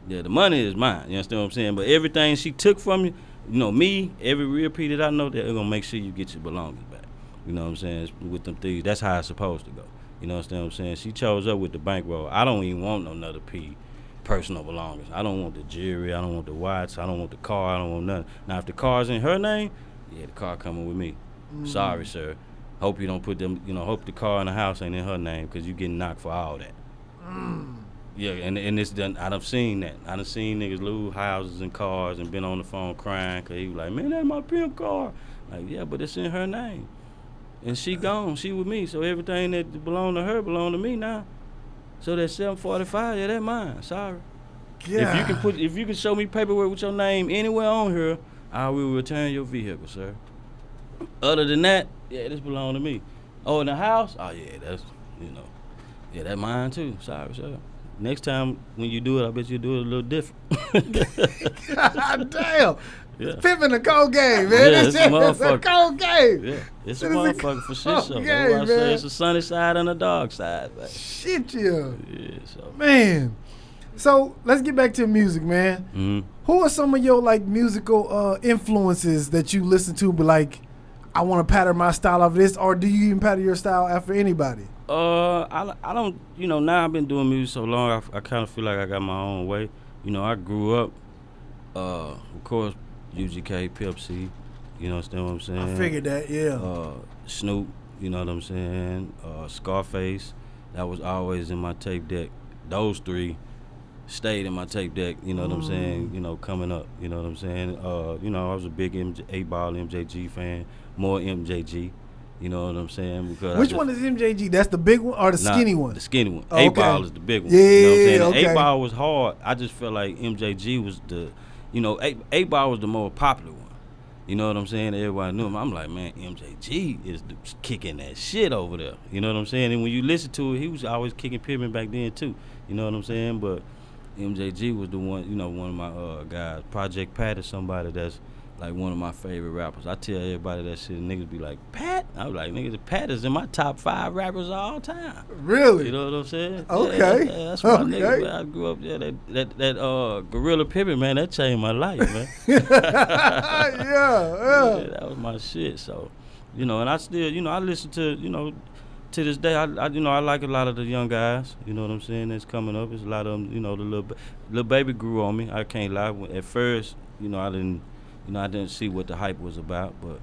Yeah, the money is mine. You understand what I'm saying? But everything she took from you, you know, me, every real P that I know, they're gonna make sure you get your belongings back. You know what I'm saying? With them things, that's how it's supposed to go. You know what I'm saying? She chose up with the bankroll. I don't even want no another P. Personal belongings. I don't want the jewelry. I don't want the watch. I don't want the car. I don't want nothing. Now, if the car's in her name, yeah, the car coming with me. Sorry, sir. Hope you don't put them. You know, hope the car in the house ain't in her name because you getting knocked for all that. Yeah, and it's done. I done seen that. I done seen niggas lose houses and cars and been on the phone crying because he was like, man, that's my pimp car. Like, yeah, but it's in her name, and she gone. She with me, so everything that belong to her belong to me now. So that 745, yeah, that mine. Sorry. Yeah. If you can show me paperwork with your name anywhere on here, I will return your vehicle, sir. Other than that, yeah, this belong to me. Oh, in the house? Oh yeah, that's, you know, yeah, that mine too. Sorry, sir. Next time when you do it, I bet you'll do it a little different. God damn. Yeah. Pimping the cold game, man. Yeah, it's a cold game. Yeah, it's a motherfucker for shit show. That's why I say it's a sunny side and a dark side, man. Shit, yeah. Yeah, so. Man. So, let's get back to music, man. Mm-hmm. Who are some of your, like, musical influences that you listen to, but, like, I want to pattern my style off this, or do you even pattern your style after anybody? I don't, you know, now I've been doing music so long, I kind of feel like I got my own way. You know, I grew up, of course, UGK, Pimp C, you know what I'm saying? I figured that, yeah. Snoop, you know what I'm saying? Scarface, that was always in my tape deck. Those three stayed in my tape deck, you know what I'm saying? You know, coming up, you know what I'm saying? You know, I was a big 8-Ball MJG fan, more MJG. You know what I'm saying? Because which one is MJG? That's the big one or the skinny one? The skinny one. Oh, 8-Ball is the big one. Yeah, you know what I'm saying? okay. 8-Ball was hard. I just felt like MJG was the, you know, 8-Ball was the more popular one. You know what I'm saying? Everybody knew him. I'm like, man, MJG is kicking that shit over there. You know what I'm saying? And when you listen to it, he was always kicking Pimping back then too. You know what I'm saying? But MJG was the one, one of my guys. Project Pat is somebody that's like one of my favorite rappers. I tell everybody that shit, and niggas be like, Pat? I was like, niggas, Pat is in my top 5 rappers of all time. Really? You know what I'm saying? Okay. Yeah, that's my nigga, man. I grew up, that Gorilla Pimping, man, that changed my life, man. Yeah. That was my shit. So, and I still, I listen to, to this day, I like a lot of the young guys. You know what I'm saying? That's coming up. There's a lot of them. The little baby grew on me. I can't lie. At first, I didn't see what the hype was about. But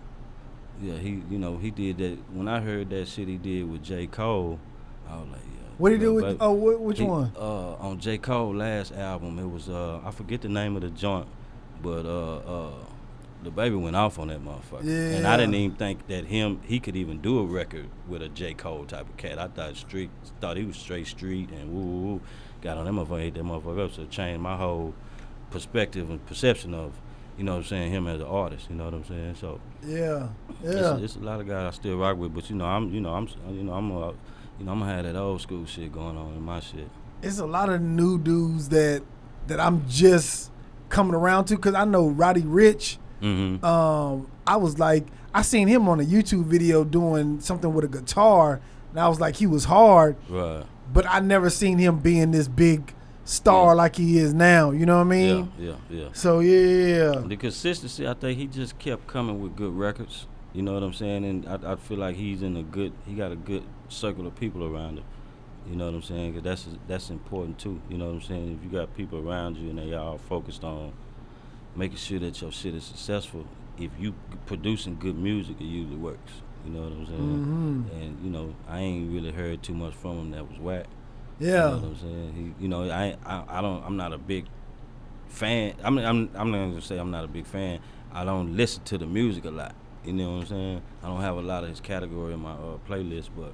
yeah, he did that. When I heard that shit he did with J. Cole, I was like, yeah. What did he do with? Which one? On J. Cole last album, it was I forget the name of the joint, but the baby went off on that motherfucker. Yeah. And I didn't even think that he could even do a record with a J. Cole type of cat. I thought he was straight street and woo. Got on that motherfucker, ate that motherfucker up, so it changed my whole perspective and perception of, him as an artist. You know what I'm saying? So yeah. It's a lot of guys I still rock with, but I'm gonna have that old school shit going on in my shit. It's a lot of new dudes that I'm just coming around to, because I know Roddy Ricch. Mm-hmm. I was like, I seen him on a YouTube video doing something with a guitar, and I was like, he was hard. Right. But I never seen him being this big star like he is now. You know what I mean? Yeah. So yeah. The consistency, I think he just kept coming with good records. You know what I'm saying? And I feel like he got a good circle of people around him. You know what I'm saying? 'Cause that's important too. You know what I'm saying? If you got people around you and they all focused on making sure that your shit is successful, if you producing good music, it usually works. You know what I'm saying? Mm-hmm. And I ain't really heard too much from him that was whack. Yeah. You know what I'm saying? I'm not a big fan. I'm not gonna say I'm not a big fan. I don't listen to the music a lot. You know what I'm saying? I don't have a lot of his category in my playlist, but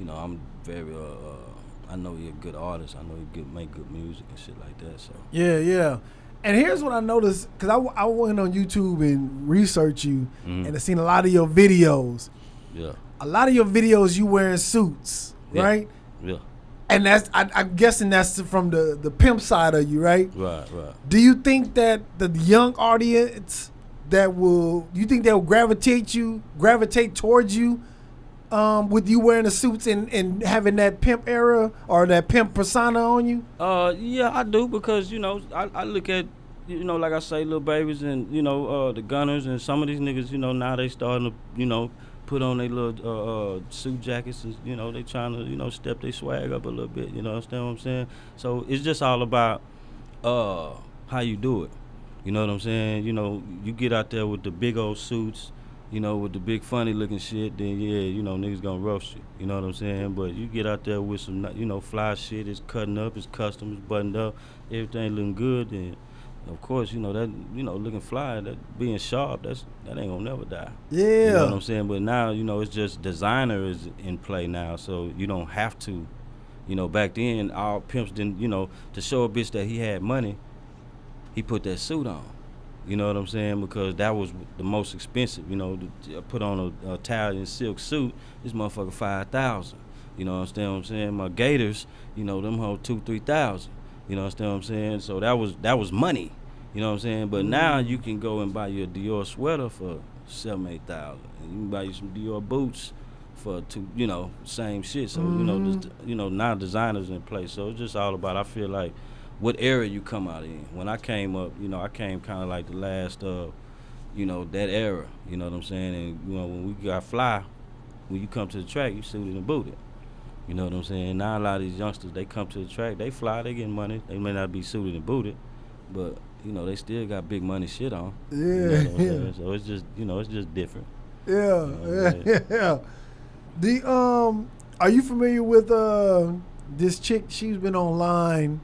I'm very I know he's a good artist. I know he make good music and shit like that. So yeah. And here's what I noticed, because I went on YouTube and researched you, and I seen a lot of your videos. Yeah. A lot of your videos, you wearing suits, right? Yeah. And that's I'm guessing that's from the pimp side of you, right? Right. Do you think that the young audience you think they'll gravitate towards you with you wearing the suits and having that pimp era or that pimp persona on you? Yeah, I do, because I look at like I say, little babies and the Gunners and some of these niggas, now they starting to put on their little suit jackets and they trying to step their swag up a little bit. You understand what I'm saying? So it's just all about how you do it. You know what I'm saying? You get out there with the big old suits, with the big funny looking shit, then niggas gonna roast you. You know what I'm saying? But you get out there with some, fly shit, it's cutting up, it's custom, it's buttoned up, everything looking good, then of course, that, looking fly, that being sharp, that ain't gonna never die. Yeah. You know what I'm saying? But now, it's just designer is in play now, so you don't have to, back then, all pimps didn't, to show a bitch that he had money, he put that suit on. You know what I'm saying? Because that was the most expensive. To put on a Italian silk suit, this motherfucker $5,000. You know what I'm saying? My Gators, them hold $2,000-$3,000. You know what I'm saying? So that was money. You know what I'm saying? But now you can go and buy you a Dior sweater for $7,000-$8,000, and you can buy you some Dior boots for same shit. So now designers in place. So it's just all about, I feel like, what era you come out in. When I came up, I came kind of like the last of, that era. You know what I'm saying? And, when we got fly, when you come to the track, you suited and booted. You know what I'm saying? Now a lot of these youngsters, they come to the track, they fly, they getting money. They may not be suited and booted, but, they still got big money shit on. Yeah. You know what I'm saying? So it's just, it's just different. Yeah. Are you familiar with this chick? She's been online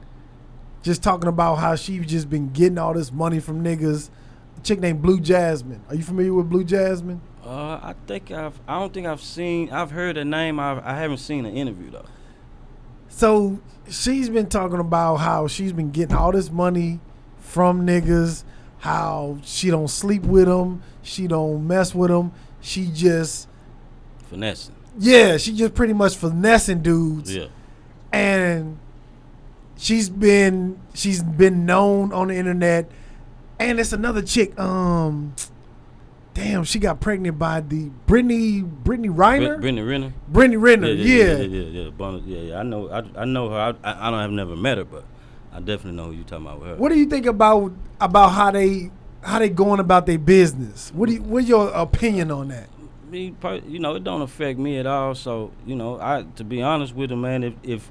just talking about how she's just been getting all this money from niggas. A chick named Blue Jasmine. Are you familiar with Blue Jasmine? I don't think I've heard the name. I haven't seen an interview though. So she's been talking about how she's been getting all this money from niggas, how she don't sleep with them, she don't mess with them, she just finessing. Yeah, she just pretty much finessing dudes. Yeah. And she's been known on the internet, and it's another chick. Damn, she got pregnant by the Brittany Reiner. Brittany Renner. Yeah. I know her. I don't have never met her, but I definitely know who you talking about with her. What do you think about how they going about their business? What's your opinion on that? Me, it don't affect me at all. So, to be honest with you, man, if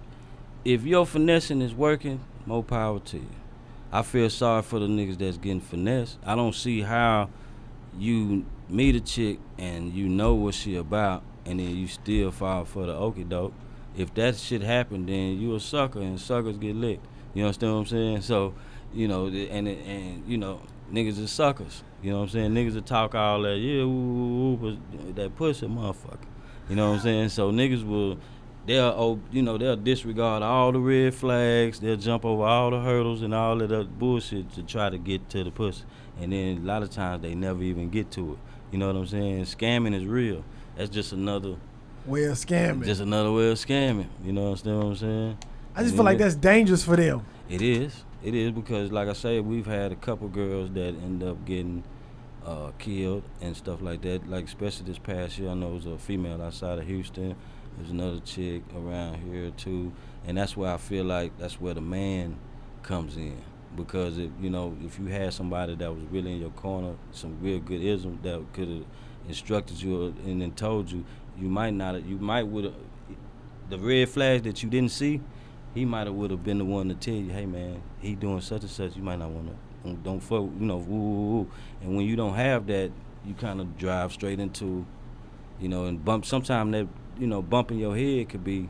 your finessing is working, more power to you. I feel sorry for the niggas that's getting finessed. I don't see how you meet a chick and you know what she about, and then you still fall for the okie doke. If that shit happen, then you a sucker, and suckers get licked. You understand what I'm saying? So, niggas is suckers. You know what I'm saying? Niggas will talk all that, but that pussy motherfucker. You know what I'm saying? So niggas they'll disregard all the red flags. They'll jump over all the hurdles and all of that bullshit to try to get to the pussy. And then a lot of times they never even get to it. You know what I'm saying? Scamming is real. That's just another way of scamming. Just another way of scamming. You know what I'm saying? I just feel like that's dangerous for them. It is because, like I say, we've had a couple girls that end up getting killed and stuff like that. Like especially this past year, I know it was a female outside of Houston. There's another chick around here too, and that's where I feel like that's where the man comes in. Because if you had somebody that was really in your corner, some real good ism that could have instructed you and then told you, you might would have the red flags that you didn't see. He might have would have been the one to tell you, hey man, he doing such and such. You might not want to, don't fuck, woo. And when you don't have that, you kind of drive straight into, and bump. Sometimes that, bumping your head could be,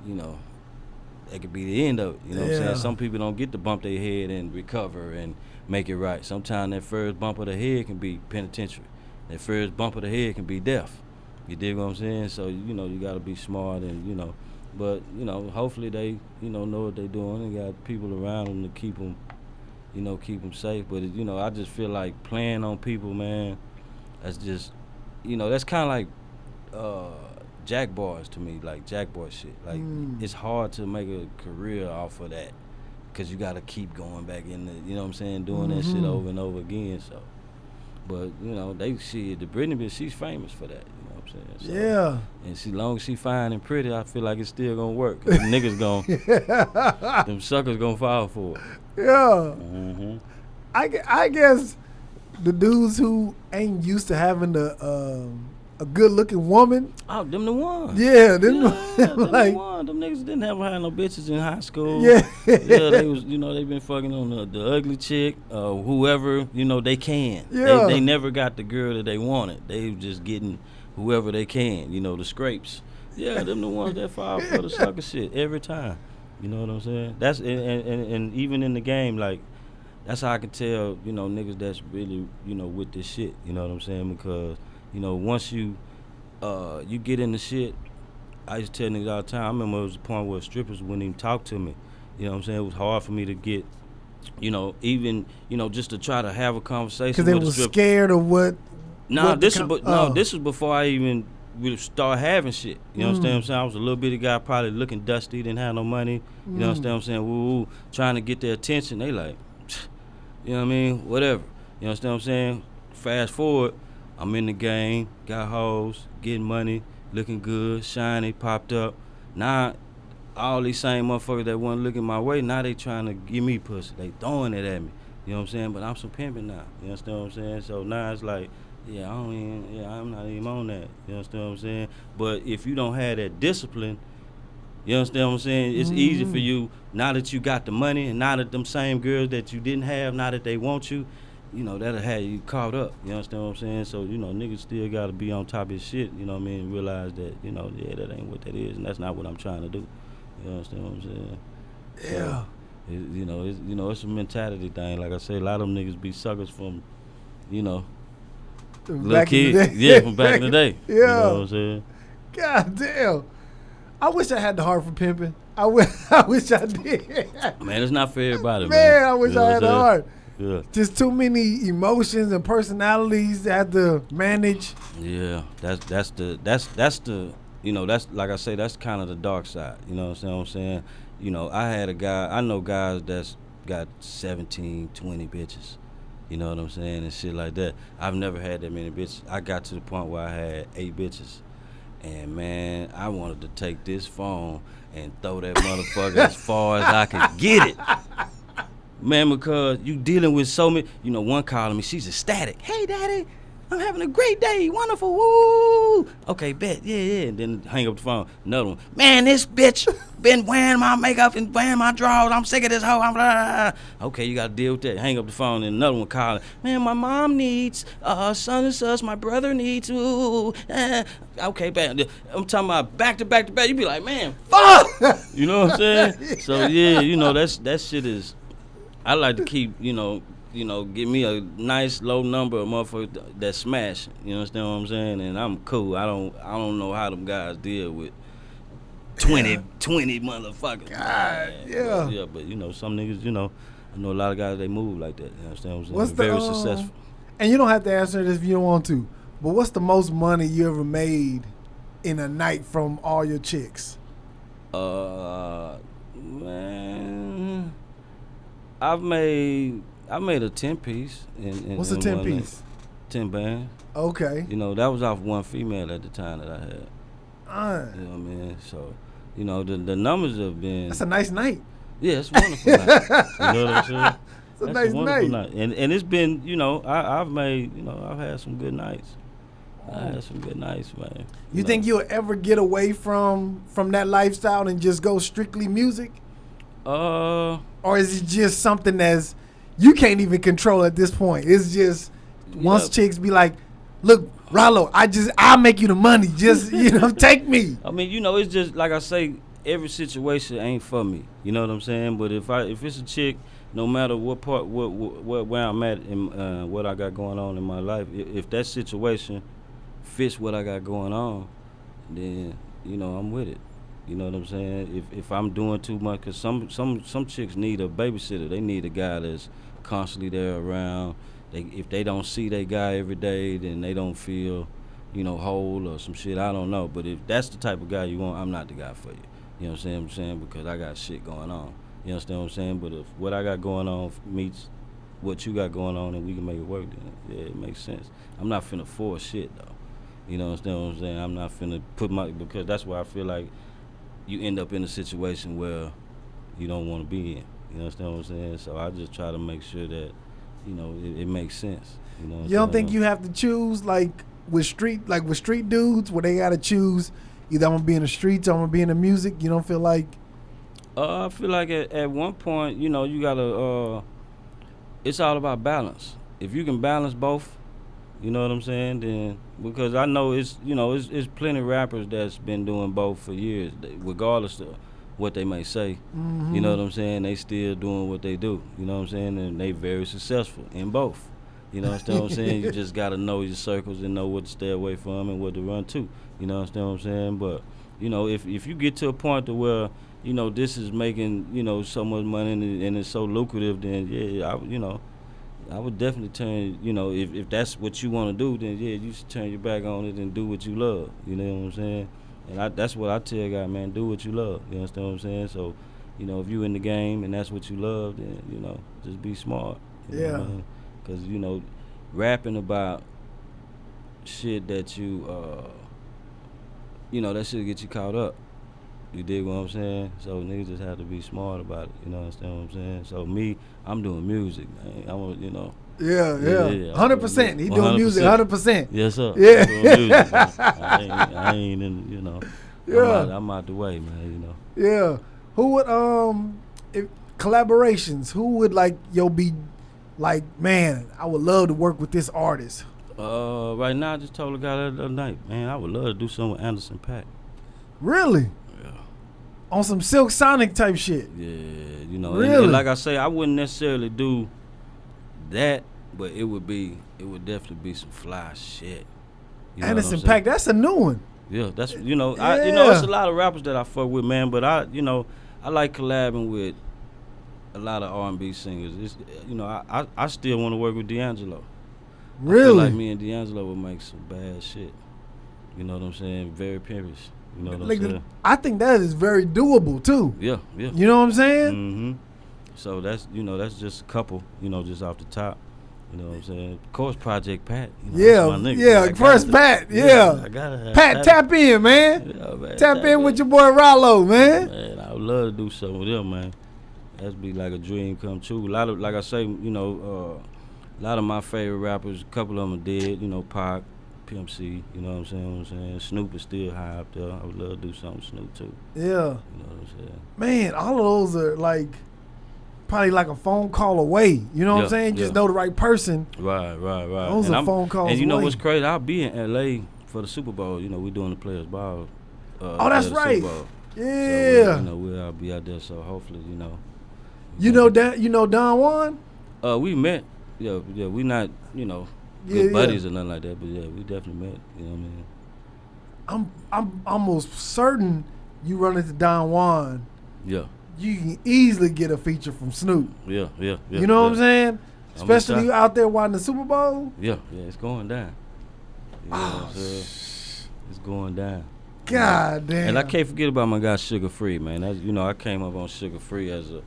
that could be the end of it. You know what I'm saying? Some people don't get to bump their head and recover and make it right. Sometimes that first bump of the head can be penitentiary. That first bump of the head can be death. You dig what I'm saying? So, you got to be smart and, but, hopefully they, know what they're doing. They got people around them to keep them, keep them safe. But, I just feel like playing on people, man, that's just, that's kind of like jack boys to me, like jack boy shit. Like, it's hard to make a career off of that because you got to keep going back in the, you know what I'm saying, doing that shit over and over again. So, but, they see the Britney bitch, she's famous for that. You know what I'm saying? So, yeah. And long as she fine and pretty, I feel like it's still gonna work. Cause them niggas them suckers gonna fall for it. Yeah. Mm-hmm. I guess the dudes who ain't used to having a good looking woman. Oh, them the ones. Yeah, them like the ones. Them niggas didn't have no bitches in high school. Yeah. They was, they been fucking on the ugly chick, whoever, they can. Yeah. They never got the girl that they wanted. They was just getting whoever they can, the scrapes. Yeah, them the ones that fall for the sucker shit every time. You know what I'm saying? That's and even in the game, like, that's how I can tell, niggas that's really, with this shit. You know what I'm saying? Because, once you get in the shit, I used to tell niggas all the time. I remember it was a point where strippers wouldn't even talk to me. You know what I'm saying? It was hard for me to get, even, just to try to have a conversation. Because they was scared of what. This was before I even would start having shit. You know what I'm saying? I was a little bitty guy, probably looking dusty, didn't have no money. You know what I'm saying? Woo, trying to get their attention. They like, you know what I mean? Whatever. You know what I'm saying? Fast forward, I'm in the game, got hoes, getting money, looking good, shiny, popped up. Now, all these same motherfuckers that wasn't looking my way, now they trying to give me pussy. They throwing it at me. You know what I'm saying? But I'm some pimping now. You understand what I'm saying? So now it's like, I'm not even on that. You understand what I'm saying? But if you don't have that discipline, you understand what I'm saying? It's easy for you, now that you got the money and now that them same girls that you didn't have, now that they want you, that'll have you caught up. You understand what I'm saying? So, niggas still got to be on top of his shit, you know what I mean? Realize that, that ain't what that is, and that's not what I'm trying to do. You understand what I'm saying? Yeah. So, it's a mentality thing. Like I say, a lot of them niggas be suckers from, little kids. Yeah, from back in the day. Yeah. You know what I'm saying? God damn. I wish I had the heart for pimping. I wish I did. Man, it's not for everybody, man. I wish I had the heart. Yeah. Just too many emotions and personalities to have to manage. Yeah, that's the that's like I say, that's kind of the dark side. You know what I'm saying? I had a guy. I know guys that's got 17, 20 bitches. You know what I'm saying, and shit like that. I've never had that many bitches. I got to the point where I had 8 bitches. And man, I wanted to take this phone and throw that motherfucker as far as I could get it. Man, because you dealing with so many, one calling me, she's ecstatic. Hey, daddy, I'm having a great day, wonderful, woo. Okay, bet, yeah. And then hang up the phone. Another one, man, this bitch been wearing my makeup and wearing my drawers. I'm sick of this hoe. I'm blah, blah, blah. Okay, you got to deal with that. Hang up the phone. And another one calling, man, my mom needs, son and sus, my brother needs, ooh. Okay, bet. I'm talking about back to back to back. You be like, man, fuck. You know what I'm saying? So, yeah, that shit is, I like to keep, give me a nice low number of motherfuckers that smash. You understand what I'm saying? And I'm cool. I don't know how them guys deal with 20 motherfuckers. God, yeah. But some niggas, I know a lot of guys, they move like that. You understand what I'm saying? What's Very successful. And you don't have to answer this if you don't want to. But what's the most money you ever made in a night from all your chicks? Man, I made a 10-piece. What's a 10-piece? 10 band. Okay. That was off one female at the time that I had. You know what I mean? So, the numbers have been. That's a nice night. Yeah, it's a wonderful night. You know what I'm saying? It's a nice night. And it's been, I've made, I've had some good nights. I had some good nights, man. You think you'll ever get away from that lifestyle and just go strictly music? Or is it just something that's you can't even control at this point? It's just once chicks be like, look, Ralo, I'll make you the money. Just, take me. I mean, it's just like I say, every situation ain't for me. You know what I'm saying? But if it's a chick, no matter what part, where I'm at and what I got going on in my life, if that situation fits what I got going on, then I'm with it. You know what I'm saying? If I'm doing too much, because some chicks need a babysitter. They need a guy that's constantly there around. If they don't see their guy every day, then they don't feel, whole or some shit. I don't know. But if that's the type of guy you want, I'm not the guy for you. You know what I'm saying? Because I got shit going on. You understand what I'm saying? But if what I got going on meets what you got going on and we can make it work, then yeah, it makes sense. I'm not finna force shit, though. You know what I'm saying? I'm not finna because that's why I feel like you end up in a situation where you don't want to be in. You understand what I'm saying? So I just try to make sure that, it makes sense. You don't think you have to choose with street dudes where they gotta choose either I'm gonna be in the streets or I'm gonna be in the music? You don't feel like? I feel like at one point, you gotta. It's all about balance. If you can balance both, you know what I'm saying? Then because I know it's plenty of rappers that's been doing both for years, regardless of what they may say. Mm-hmm. You know what I'm saying? They still doing what they do. You know what I'm saying? And they very successful in both. You know what I'm saying? You just gotta know your circles and know what to stay away from and what to run to. You know what I'm saying? But if you get to a point to where this is making so much money and it's so lucrative, then yeah, I would definitely turn. If that's what you want to do, then yeah, you should turn your back on it and do what you love. You know what I'm saying? And that's what I tell a guy, man, do what you love. You understand what I'm saying? So, if you in the game and that's what you love, then, just be smart. Yeah. Because, rapping about shit that you, that shit get you caught up. You dig what I'm saying? So niggas just have to be smart about it. You know what I'm saying? So me, I'm doing music, man. I want, Yeah. 100%. He doing music 100%. Yes, sir. Yeah. I'm doing music, man. I ain't in, Yeah. I'm out the way, man, Yeah. Who would, if collaborations, who would be like, man, I would love to work with this artist? Right now I just told a guy the other night, man, I would love to do something with Anderson .Paak. Really? Yeah. On some Silk Sonic type shit? Yeah, Really? And like I say, I wouldn't necessarily do that, but it would definitely be some fly shit. Anderson .Paak, that's a new one. Yeah, that's it's a lot of rappers that I fuck with, man. But I like collabing with a lot of R&B singers. It's, I still want to work with D'Angelo. Really? I feel like me and D'Angelo would make some bad shit. You know what I'm saying? Very pimpish. You know what like I'm saying? I think that is very doable too. Yeah, yeah. You know what I'm saying? Mm-hmm. So that's just a couple, just off the top. You know what I'm saying? Of course, Project Pat. Yeah, that's my nigga. yeah. First Pat, yeah. I gotta have Pat, tap in, man. Yeah, man. Tap in with your boy Ralo, man. Man, I would love to do something with him, man. That'd be like a dream come true. A lot of, like I say, a lot of my favorite rappers, a couple of them are dead. Pac, Pimp C. You know what I'm saying? Snoop is still high up there. I would love to do something with Snoop too. Yeah. You know what I'm saying? Man, all of those are like probably like a phone call away. You know what I'm saying? Just know the right person. Right. Those are phone calls And you know away. what's crazy? I'll be in LA for the Super Bowl. We doing the Players Ball. Oh, that's right. Super Bowl. Yeah. So we'll be out there. So hopefully, You know Don Juan? We met. Yeah. We not good buddies or nothing like that. But yeah, we definitely met. You know what I mean? I'm almost certain you run into Don Juan. Yeah. You can easily get a feature from Snoop. Yeah. You know what I'm saying? Especially you out there watching the Super Bowl. Yeah, it's going down. You know what I'm saying? It's going down. God damn. And I can't forget about my guy Sugar Free, man. That's, I came up on Sugar Free as a,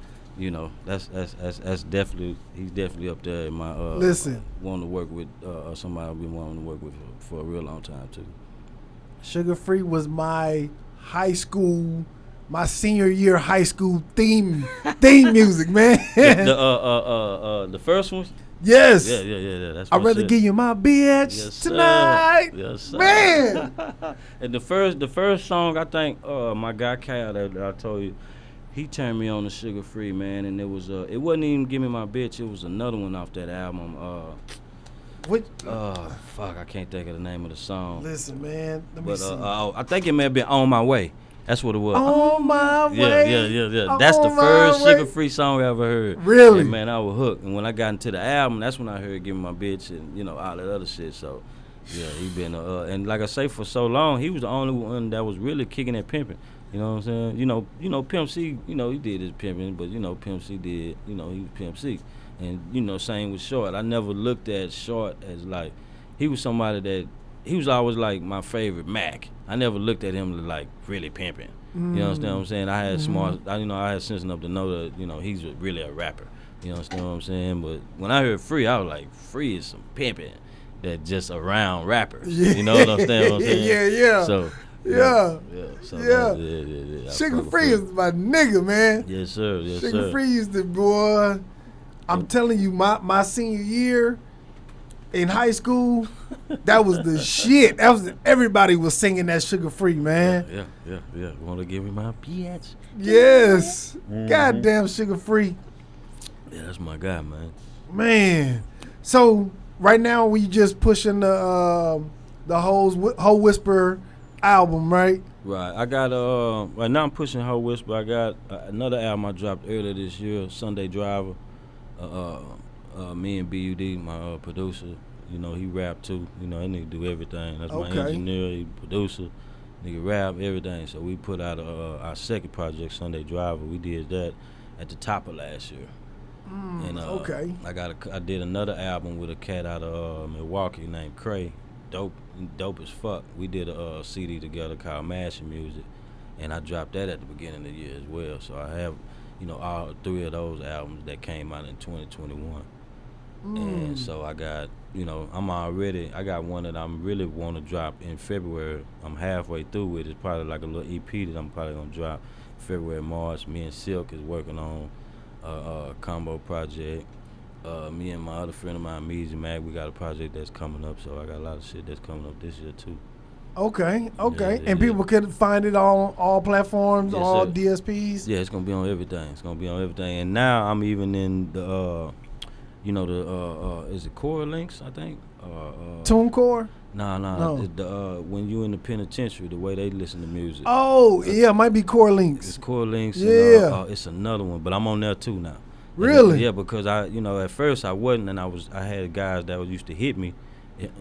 that's definitely, he's definitely up there in my wanting to work with somebody I've been wanting to work with for a real long time too. Sugar Free was my senior year high school theme music, man. The first one? Yes. Yeah. That's I'd rather give you my bitch tonight. Yes, sir. Man. And the first song, I think my guy Cal that I told you, he turned me on to Sugar Free, man, and it wasn't even Give Me My Bitch, it was another one off that album. Fuck, I can't think of the name of the song. Listen, man, let me see. I think it may have been On My Way. That's what it was. On My Way. Yeah. That's the first Sugar Free song I ever heard. Really? And man, I was hooked. And when I got into the album, that's when I heard Give Me My Bitch and, all that other shit. So, yeah, he been, and like I say, for so long, he was the only one that was really kicking at pimping. You know what I'm saying? Pimp C, he did his pimping, but, Pimp C did, he was Pimp C. And, same with Short. I never looked at Short as like, he was somebody that, he was always like my favorite Mac. I never looked at him like really pimping. You understand what I'm saying? I had I had sense enough to know that, he's really a rapper. You understand what I'm saying? But when I heard Free, I was like, Free is some pimping that just around rappers. Yeah. You know what I'm saying? Yeah. So, yeah. So yeah. Sugar Free is my nigga, man. Yes, sir. Sugar Free is the boy. I'm telling you, my senior year in high school, that was the shit. Everybody was singing that Sugar Free, man. Yeah. Wanna give me my bitch? Yes. Goddamn Sugar Free. Yeah, that's my guy, man. Man. So right now we just pushing the Whole Whisper album, right? Right. I got right now I'm pushing Whole Whisper. I got another album I dropped earlier this year, Sunday Driver. Me and BUD, my producer, he rap too. That nigga do everything. That's my engineer, he producer, nigga rap, everything. So we put out our second project, Sunday Driver. We did that at the top of last year. And I did another album with a cat out of Milwaukee named Cray, dope as fuck. We did a CD together called Mashing Music, and I dropped that at the beginning of the year as well. So I have, all three of those albums that came out in 2021. And so I got, I got one that I'm really want to drop in February. I'm halfway through with it. It's probably like a little EP that I'm probably going to drop February, March. Me and Silk is working on a combo project. Me and my other friend of mine, Meezy Mac, we got a project that's coming up. So I got a lot of shit that's coming up this year too. Okay. And people can find it on all platforms, all DSPs? Yeah, it's going to be on everything. And now I'm even in the... is it Core Links, I think? TuneCore? No. When you in the penitentiary, the way they listen to music. Oh, yeah, it might be Core Links. It's Core Links. Yeah. And, it's another one, but I'm on there too now. Really? Yeah, because at first I wasn't, and I had guys that used to hit me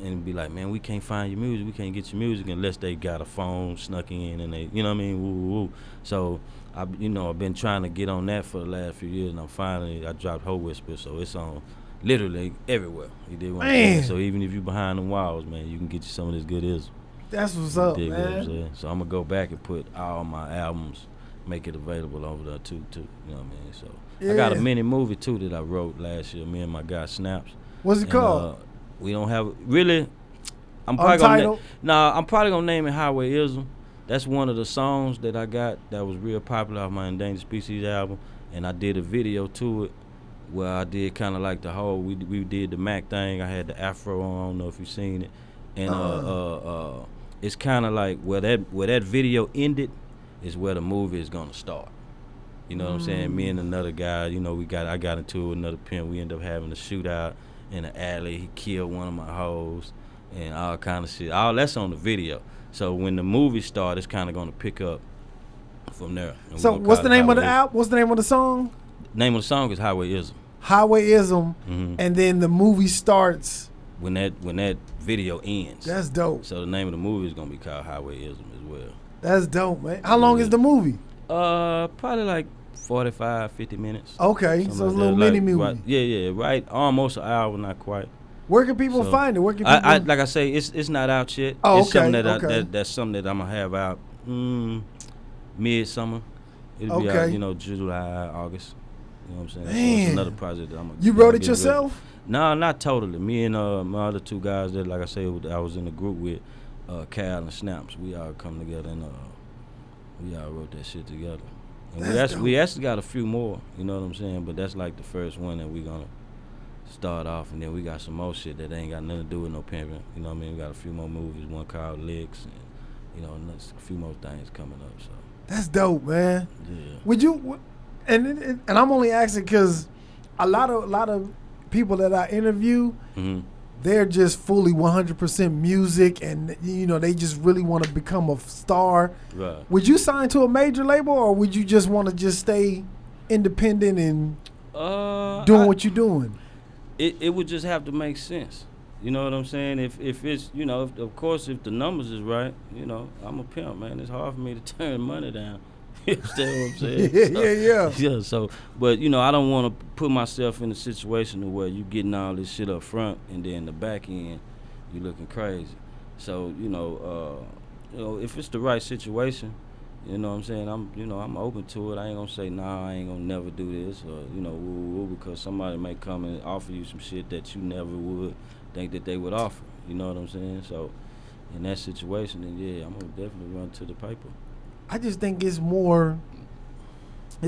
and be like, man, we can't find your music, we can't get your music unless they got a phone snuck in and they, you know what I mean, woo. So I've been trying to get on that for the last few years, and I dropped Whole Whisper, so it's on literally everywhere. You did what I'm saying? So even if you behind the walls, man, you can get you some of this good ism. That's what's up, Dig what I'm man. saying? So I'm gonna go back and put all my albums, make it available over there too. You know what I mean? So I got a mini movie too that I wrote last year. Me and my guy Snaps. What's it called? We don't have really. I'm probably Untitled? I'm probably gonna name it Highwayism. That's one of the songs that I got that was real popular off my Endangered Species album, and I did a video to it where I did kind of like the whole. We did the Mac thing. I had the afro on. I don't know if you've seen it, and it's kind of like where that video ended is where the movie is gonna start. You know what I'm saying? Me and another guy, you know, I got into another pimp. We ended up having a shootout in the alley. He killed one of my hoes and all kind of shit. All that's on the video. So when the movie starts, it's kind of gonna pick up from there. And So what's the name of the album? What's the name of the song? Name of the song is Highwayism. Highwayism, Mm-hmm. and then the movie starts When that video ends. That's dope. So the name of the movie is gonna be called Highwayism as well. That's dope, man. How long is the movie? Probably like 45, 50 minutes. Okay, Something so it's a like little that. mini movie. Right, yeah, right. Almost an hour, not quite. Where can people So, find it? Where can people? I like I say, it's not out yet. Oh, it's something okay. that's something that I'm gonna have out midsummer. It'll be Okay. out, you know, July, August. You know what I'm saying? So Man. it's another project that I'm gonna. You wrote it get yourself? No, not totally. Me and my other two guys that, like I said, I was in the group with, Cal and Snaps. We all come together and we all wrote that shit together. And we actually got a few more. You know what I'm saying? But that's like the first one that we gonna start off, and then we got some more shit that ain't got nothing to do with no pimping. You know what I mean? We got a few more movies, one called Licks, and you know, a few more things coming up. So That's dope, man. yeah. Would you? And I'm only asking because a lot of people that I interview, Mm-hmm. they're just fully 100% music, and you know they just really want to become a star. Right. Would you sign to a major label, or would you just want to just stay independent and doing what you're doing? It would just have to make sense. You know what I'm saying? If it's, you know, of course, if the numbers is right, you know, I'm a pimp, man. It's hard for me to turn money down. You understand what I'm saying? Yeah. Yeah, so, but, you know, I don't want to put myself in a situation where you getting all this shit up front and then the back end, you looking crazy. So, you know, if it's the right situation, you know what I'm saying, I'm open to it. I ain't gonna say, nah, I ain't gonna never do this, or, you know, woo, because somebody may come and offer you some shit that you never would think that they would offer. You know what I'm saying? So, in that situation, then yeah, I'm gonna definitely run to the paper. I just think it's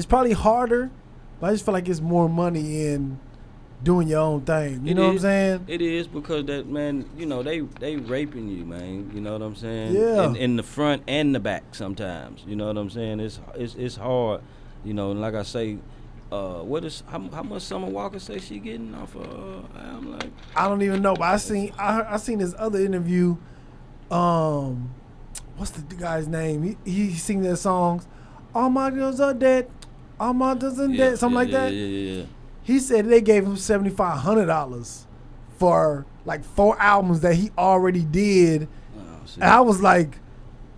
probably harder, but I just feel like it's more money in doing your own thing. You know what I'm saying? It is, because that, man, you know, they raping you, man. You know what I'm saying? Yeah. In the front and the back sometimes. You know what I'm saying? It's hard. You know, and like I say, how much Summer Walker say she getting off of? I'm like, I don't even know, but I seen this other interview. What's the guy's name? He sing their songs. All my girls are dead. All my girls are dead. Something like that. Yeah. He said they gave him $7,500 for like 4 albums that he already did. Oh, And I was like,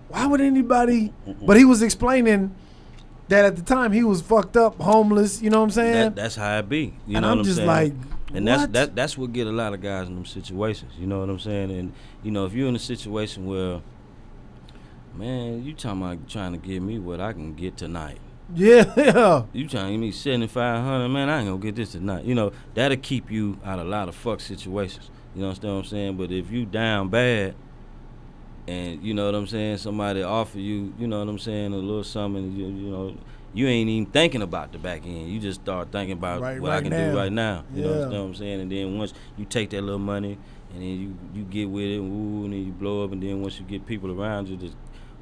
why would anybody? But he was explaining that at the time he was fucked up, homeless. You know what I'm saying? That's how it be. You and know I'm what I'm just saying? like, and what? that's what get a lot of guys in them situations. You know what I'm saying? And you know, if you're in a situation where, man, you talking about trying to give me what I can get tonight. Yeah. You trying to give me $7,500, man, I ain't gonna get this tonight. You know, that'll keep you out of a lot of fuck situations. You understand what I'm saying? But if you down bad and, you know what I'm saying, somebody offer you, you know what I'm saying, a little something, you know, you ain't even thinking about the back end. You just start thinking about what I can do right now. You know what I'm saying? And then once you take that little money and then you get with it, and then you blow up, and then once you get people around you to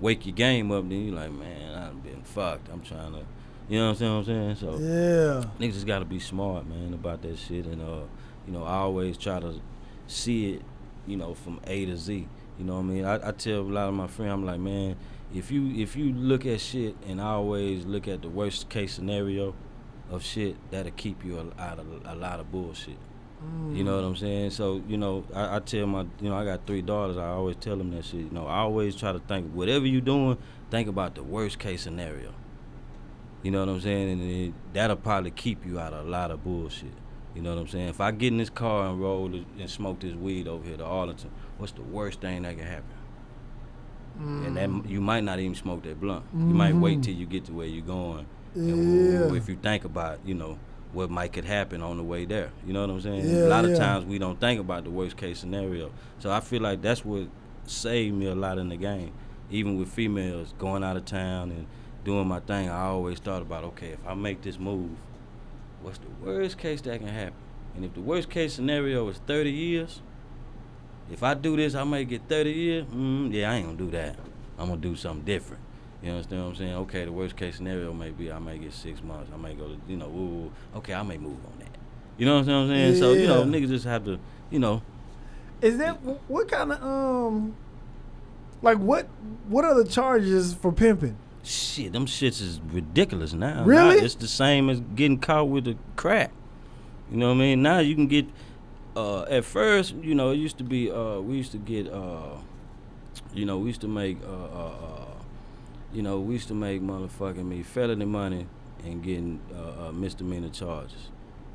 wake your game up, then you like, man, I've been fucked. I'm trying to, you know what I'm saying? So Yeah. niggas just gotta be smart, man, about that shit. And you know, I always try to see it, you know, from A to Z. You know what I mean? I tell a lot of my friends, I'm like, man, if you look at shit and always look at the worst case scenario of shit, that'll keep you out of a lot of bullshit. You know what I'm saying? So, you know, I tell my, you know, I got 3 daughters. I always tell them that shit. You know, I always try to think, whatever you doing, think about the worst case scenario. You know what I'm saying? And that'll probably keep you out of a lot of bullshit. You know what I'm saying? If I get in this car and roll and smoke this weed over here to Arlington, what's the worst thing that can happen? And that you might not even smoke that blunt. You might wait till you get to where you're going. And if you think about, what might could happen on the way there. You know what I'm saying? A lot of times we don't think about the worst case scenario. So I feel like that's what saved me a lot in the game. Even with females going out of town and doing my thing, I always thought about, okay, if I make this move, what's the worst case that can happen? And if the worst case scenario is 30 years, if I do this, I might get 30 years. Yeah, I ain't gonna do that. I'm gonna do something different. You understand what I'm saying? Okay, the worst case scenario may be I may get 6 months. I may go to, okay, I may move on that. You know what I'm saying? Yeah. So, niggas just have to, Is that, what kind of, like what are the charges for pimping? Shit, them shits is ridiculous now. Really? Now it's the same as getting caught with the crack. You know what I mean? Now you can get, at first, it used to be, we used to get, we used to make, we used to make felony money and getting misdemeanor charges.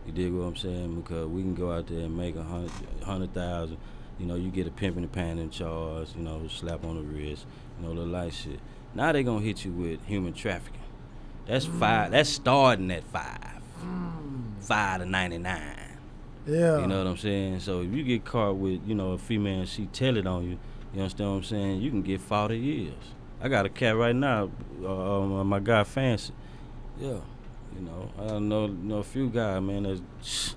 You dig what I'm saying? Because we can go out there and make 100,000. You get a pimping and panning charge. Slap on the wrist. Little light shit. Now they gonna hit you with human trafficking. That's five. That's starting at 5. 5 to 99. Yeah. You know what I'm saying? So if you get caught with, a female and she tell it on you, you understand what I'm saying? You can get 40 years. I got a cat right now, my guy Fancy. Yeah, I know a few guys, man, that's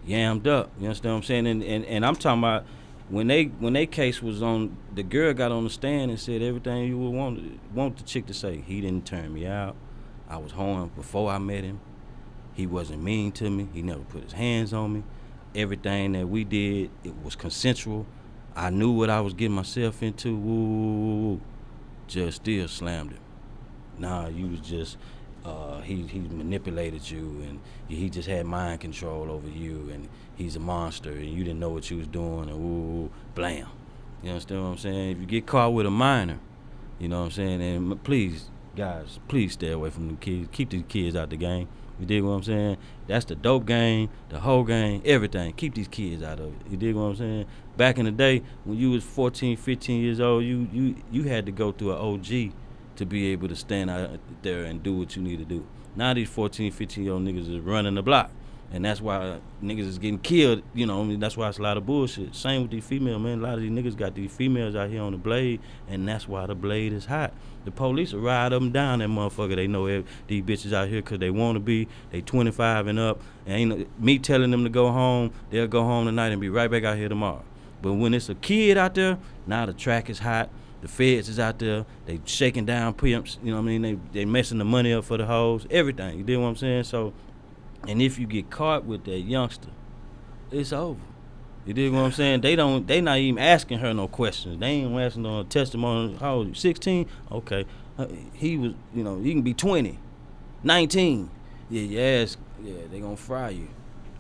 yammed up. You understand what I'm saying? And I'm talking about when they case was on, the girl got on the stand and said everything you would want the chick to say. He didn't turn me out. I was home before I met him. He wasn't mean to me. He never put his hands on me. Everything that we did, it was consensual. I knew what I was getting myself into. Woo. Just still slammed him. Nah, you was just, he manipulated you, and he just had mind control over you, and he's a monster, and you didn't know what you was doing, and woo, blam. You understand what I'm saying? If you get caught with a minor, you know what I'm saying? And please, guys, please stay away from the kids. Keep the kids out the game. You dig what I'm saying? That's the dope game, the whole game, everything. Keep these kids out of it. You dig what I'm saying? Back in the day, when you was 14, 15 years old, you had to go through an OG to be able to stand out there and do what you need to do. Now these 14, 15-year-old niggas is running the block. And that's why niggas is getting killed, that's why it's a lot of bullshit. Same with these females, man. A lot of these niggas got these females out here on the blade, and that's why the blade is hot. The police will ride them down, that motherfucker. They know these bitches out here because they want to be. They 25 and up. And ain't me telling them to go home, they'll go home tonight and be right back out here tomorrow. But when it's a kid out there, now the track is hot. The feds is out there. They shaking down pimps. You know what I mean? They messing the money up for the hoes. Everything. You dig what I'm saying? So, and if you get caught with that youngster, it's over. You dig what I'm saying? They not even asking her no questions. They ain't asking no testimony. How old are you? 16? Okay. He was, you can be 20, 19. Yeah, yes, they gonna fry you.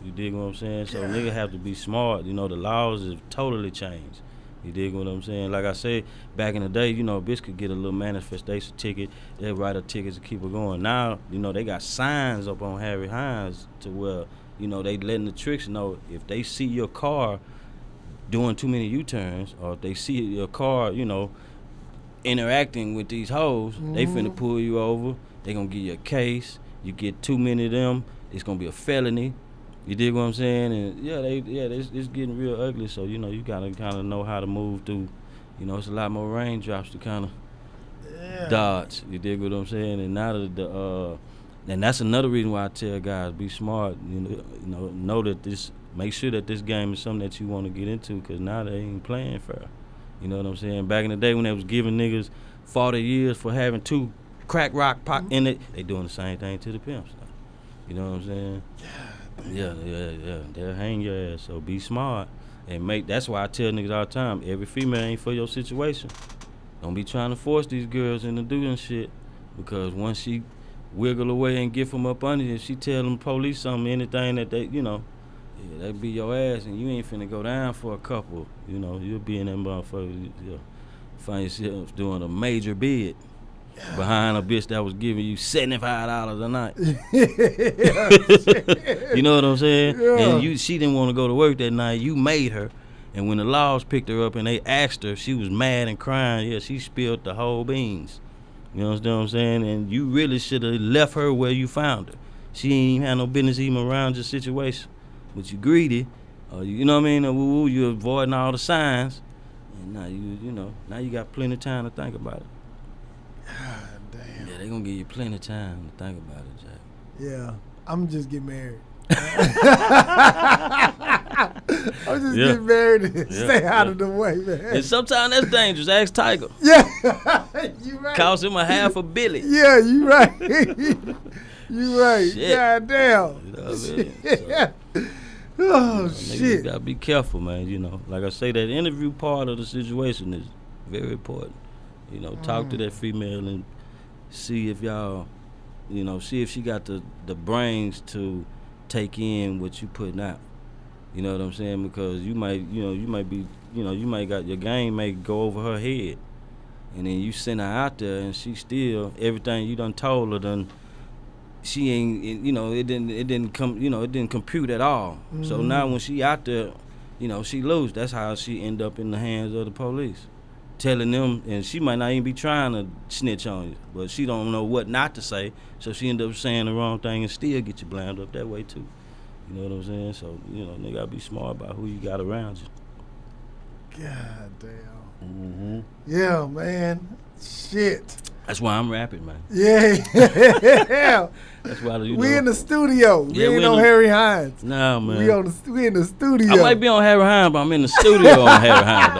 You dig what I'm saying? So nigga have to be smart. The laws have totally changed. You dig what I'm saying? Like I said, back in the day, bitch could get a little manifestation ticket. They'd write her tickets and keep her going. Now, they got signs up on Harry Hines to where, they letting the tricks know if they see your car doing too many U-turns, or if they see your car, interacting with these hoes, they finna pull you over. They gonna give you a case. You get too many of them, it's gonna be a felony. You dig what I'm saying? And it's getting real ugly. So you gotta kind of know how to move through. It's a lot more raindrops to kind of dodge. You dig what I'm saying? And now and that's another reason why I tell guys, be smart. Know that make sure that this game is something that you want to get into, because now they ain't playing fair. You know what I'm saying? Back in the day when they was giving niggas 40 years for having 2 crack rock in it, they doing the same thing to the pimps now. You know what I'm saying? Yeah. They'll hang your ass. So be smart and that's why I tell niggas all the time, every female ain't for your situation. Don't be trying to force these girls into doing shit, because once she wiggle away and get from up under you, if she tell them police something, anything that they, they be your ass, and you ain't finna go down for a couple. You'll be in that motherfucker. Find yourself doing a major bid behind a bitch that was giving you $75 a night. You know what I'm saying? Yeah. And she didn't want to go to work that night. You made her, And when the laws picked her up and they asked her, she was mad and crying. Yeah, she spilled the whole beans. You know what I'm saying? And you really should have left her where you found her. She ain't even had no business even around your situation. But you greedy, you know what I mean? You avoiding all the signs. And now now you got plenty of time to think about it. God damn. Yeah, they gonna give you plenty of time to think about it, Jack. Yeah, I'm just getting married. I'm just getting married and stay out of the way, man. And sometimes that's dangerous. Ask Tiger. Yeah, you right. Cost him $500 million. Yeah, you right. You right. Shit. God damn. You know what I mean? Oh, Niggas shit. gotta be careful, man. Like I say, that interview part of the situation is very important. Talk to that female and see if y'all, see if she got the brains to take in what you putting out. You know what I'm saying? Because you might got your game may go over her head, and then you send her out there and she still everything you done told her she ain't, it didn't compute at all. Mm-hmm. So now when she out there, she lose. That's how she end up in the hands of the police, telling them, and she might not even be trying to snitch on you, but she don't know what not to say, so she end up saying the wrong thing and still get you blamed up that way too. You know what I'm saying? So, they gotta be smart about who you got around you. God damn. Mm-hmm. Yeah, man. Shit. That's why I'm rapping, man. Yeah. That's why we in the studio. Yeah, we ain't on Harry Hines. Nah, man. We in the studio. I might be on Harry Hines, but I'm in the studio on Harry Hines,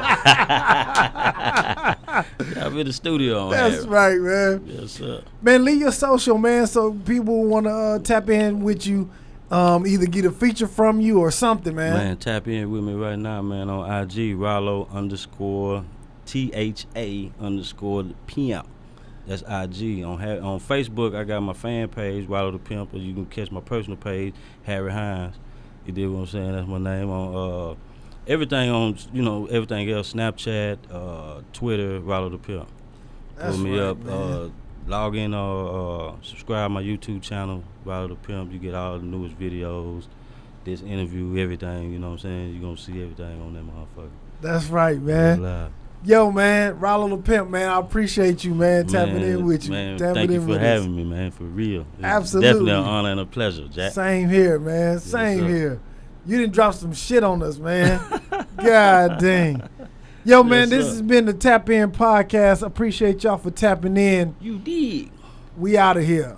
though. I'm in the studio on That's Harry. right, man. Yes, sir. Man, leave your social, man, so people want to tap in with you, either get a feature from you or something, man. Man, tap in with me right now, man, on IG, Ralo _THA_Pimp. That's IG. On Facebook, I got my fan page, Ralo Tha Pimp, or you can catch my personal page, Harry Hines. You dig what I'm saying? That's my name. On everything on, everything else, Snapchat, Twitter, Ralo Tha Pimp. Pull me up, log in or subscribe my YouTube channel, Ralo Tha Pimp. You get all the newest videos, this interview, everything, you know what I'm saying? You're going to see everything on that motherfucker. That's right, man. Yo, man, Ralo Tha Pimp, man, I appreciate you, man, tapping in with you. Man, thank you for having me, man, for real. Absolutely. Definitely an honor and a pleasure, Jack. Same here, man, same here. You didn't drop some shit on us, man. God dang. Yo, man, this has been the Tap In Podcast. Appreciate y'all for tapping in. You did. We out of here.